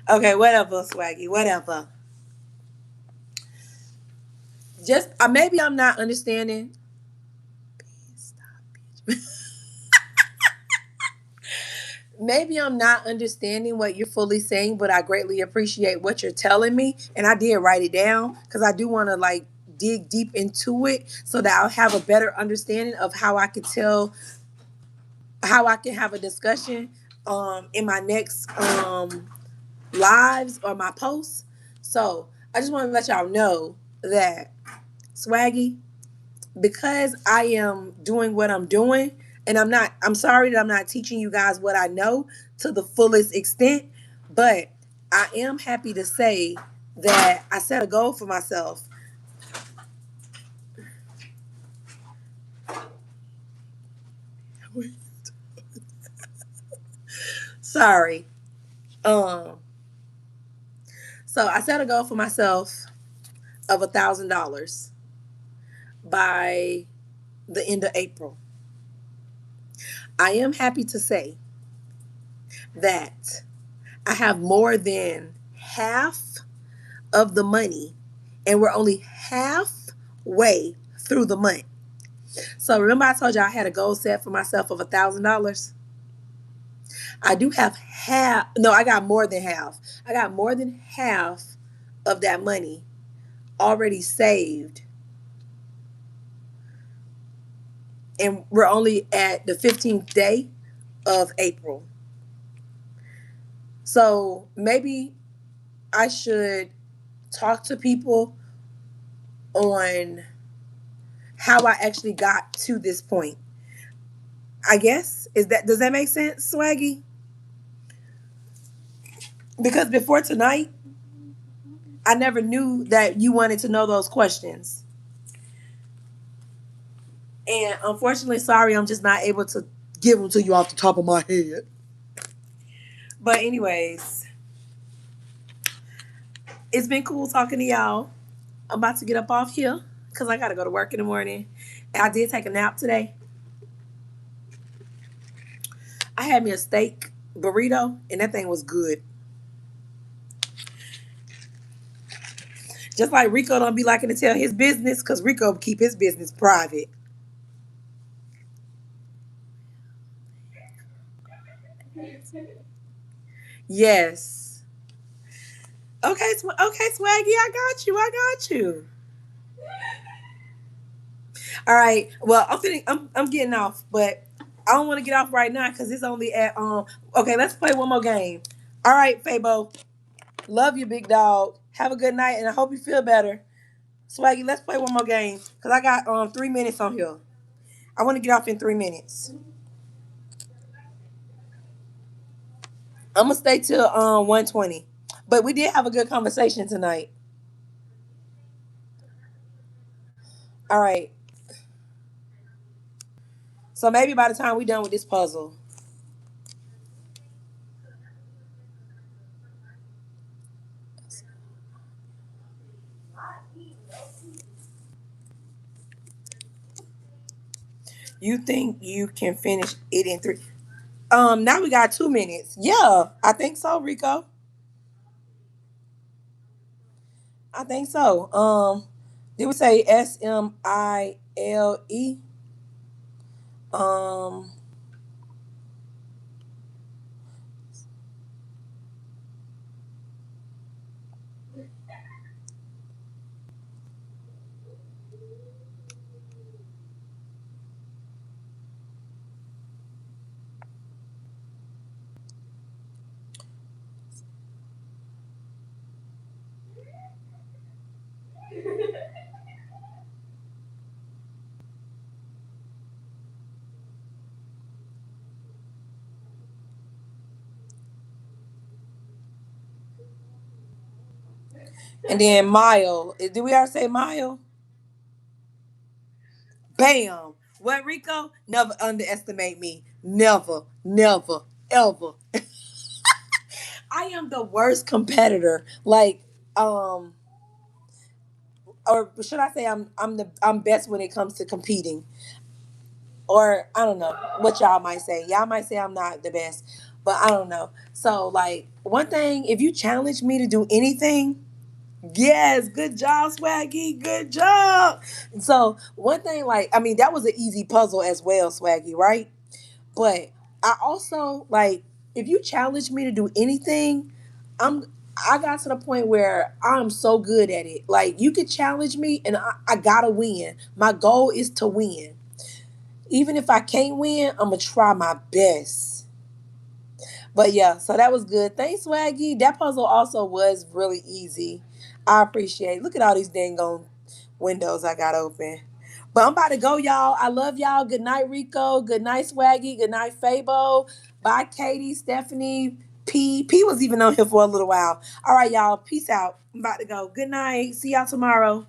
Okay, whatever, Swaggy, whatever. Just maybe I'm not understanding. Maybe I'm not understanding what you're fully saying, but I greatly appreciate what you're telling me. And I did write it down because I do want to like dig deep into it so that I'll have a better understanding of how I could tell how I can have a discussion in my next lives or my posts. So I just want to let y'all know that Swaggy, because I am doing what I'm doing, and I'm sorry that I'm not teaching you guys what I know to the fullest extent, but I am happy to say that I set a goal for myself. Sorry. Um, so I set a goal for myself of $1,000 by the end of April. I am happy to say that I have more than half of the money, and we're only halfway through the month. So remember, I told you I had a goal set for myself of $1,000. I do have half. No, I got more than half. I got more than half of that money already saved, and we're only at the 15th day of April. So maybe I should talk to people on how I actually got to this point. I guess does that make sense, Swaggy? Because before tonight, I never knew that you wanted to know those questions. And unfortunately, sorry, I'm just not able to give them to you off the top of my head. But anyways, it's been cool talking to y'all. I'm about to get up off here because I got to go to work in the morning. And I did take a nap today. I had me a steak burrito, and that thing was good. Just like Rico don't be liking to tell his business because Rico keep his business private. Yes. Okay, okay, Swaggy, I got you. I got you. All right. Well, I'm getting off, but I don't want to get off right now because it's only at Okay, let's play one more game. All right, Fabo. Love you, big dog. Have a good night, and I hope you feel better. Swaggy, let's play one more game because I got 3 minutes on here. I want to get off in 3 minutes. I'm gonna stay till 1:20. But we did have a good conversation tonight. All right. So maybe by the time we done with this puzzle, you think you can finish it in three? Now we got 2 minutes. Yeah, I think so, Rico. I think so. Did we say Smile? Um, and then Mile. Did we ever say Mile? Bam. What, Rico? Never underestimate me. Never, never, ever. I am the worst competitor. Like, um, or should I say I'm best when it comes to competing. Or I don't know what y'all might say. Y'all might say I'm not the best, but I don't know. So like one thing, if you challenge me to do anything, yes, good job, Swaggy, good job. So one thing, like I mean, that was an easy puzzle as well, Swaggy, right? But I also like if you challenge me to do anything, I'm I got to the point where I'm so good at it. Like you could challenge me and I gotta win. My goal is to win. Even if I can't win, I'm gonna try my best. But yeah, so that was good. Thanks, Swaggy. That puzzle also was really easy. I appreciate it. Look at all these dang on windows I got open. But I'm about to go, y'all. I love y'all. Good night, Rico. Good night, Swaggy. Good night, Fabo. Bye, Katie, Stephanie, P. P was even on here for a little while. All right, y'all. Peace out. I'm about to go. Good night. See y'all tomorrow.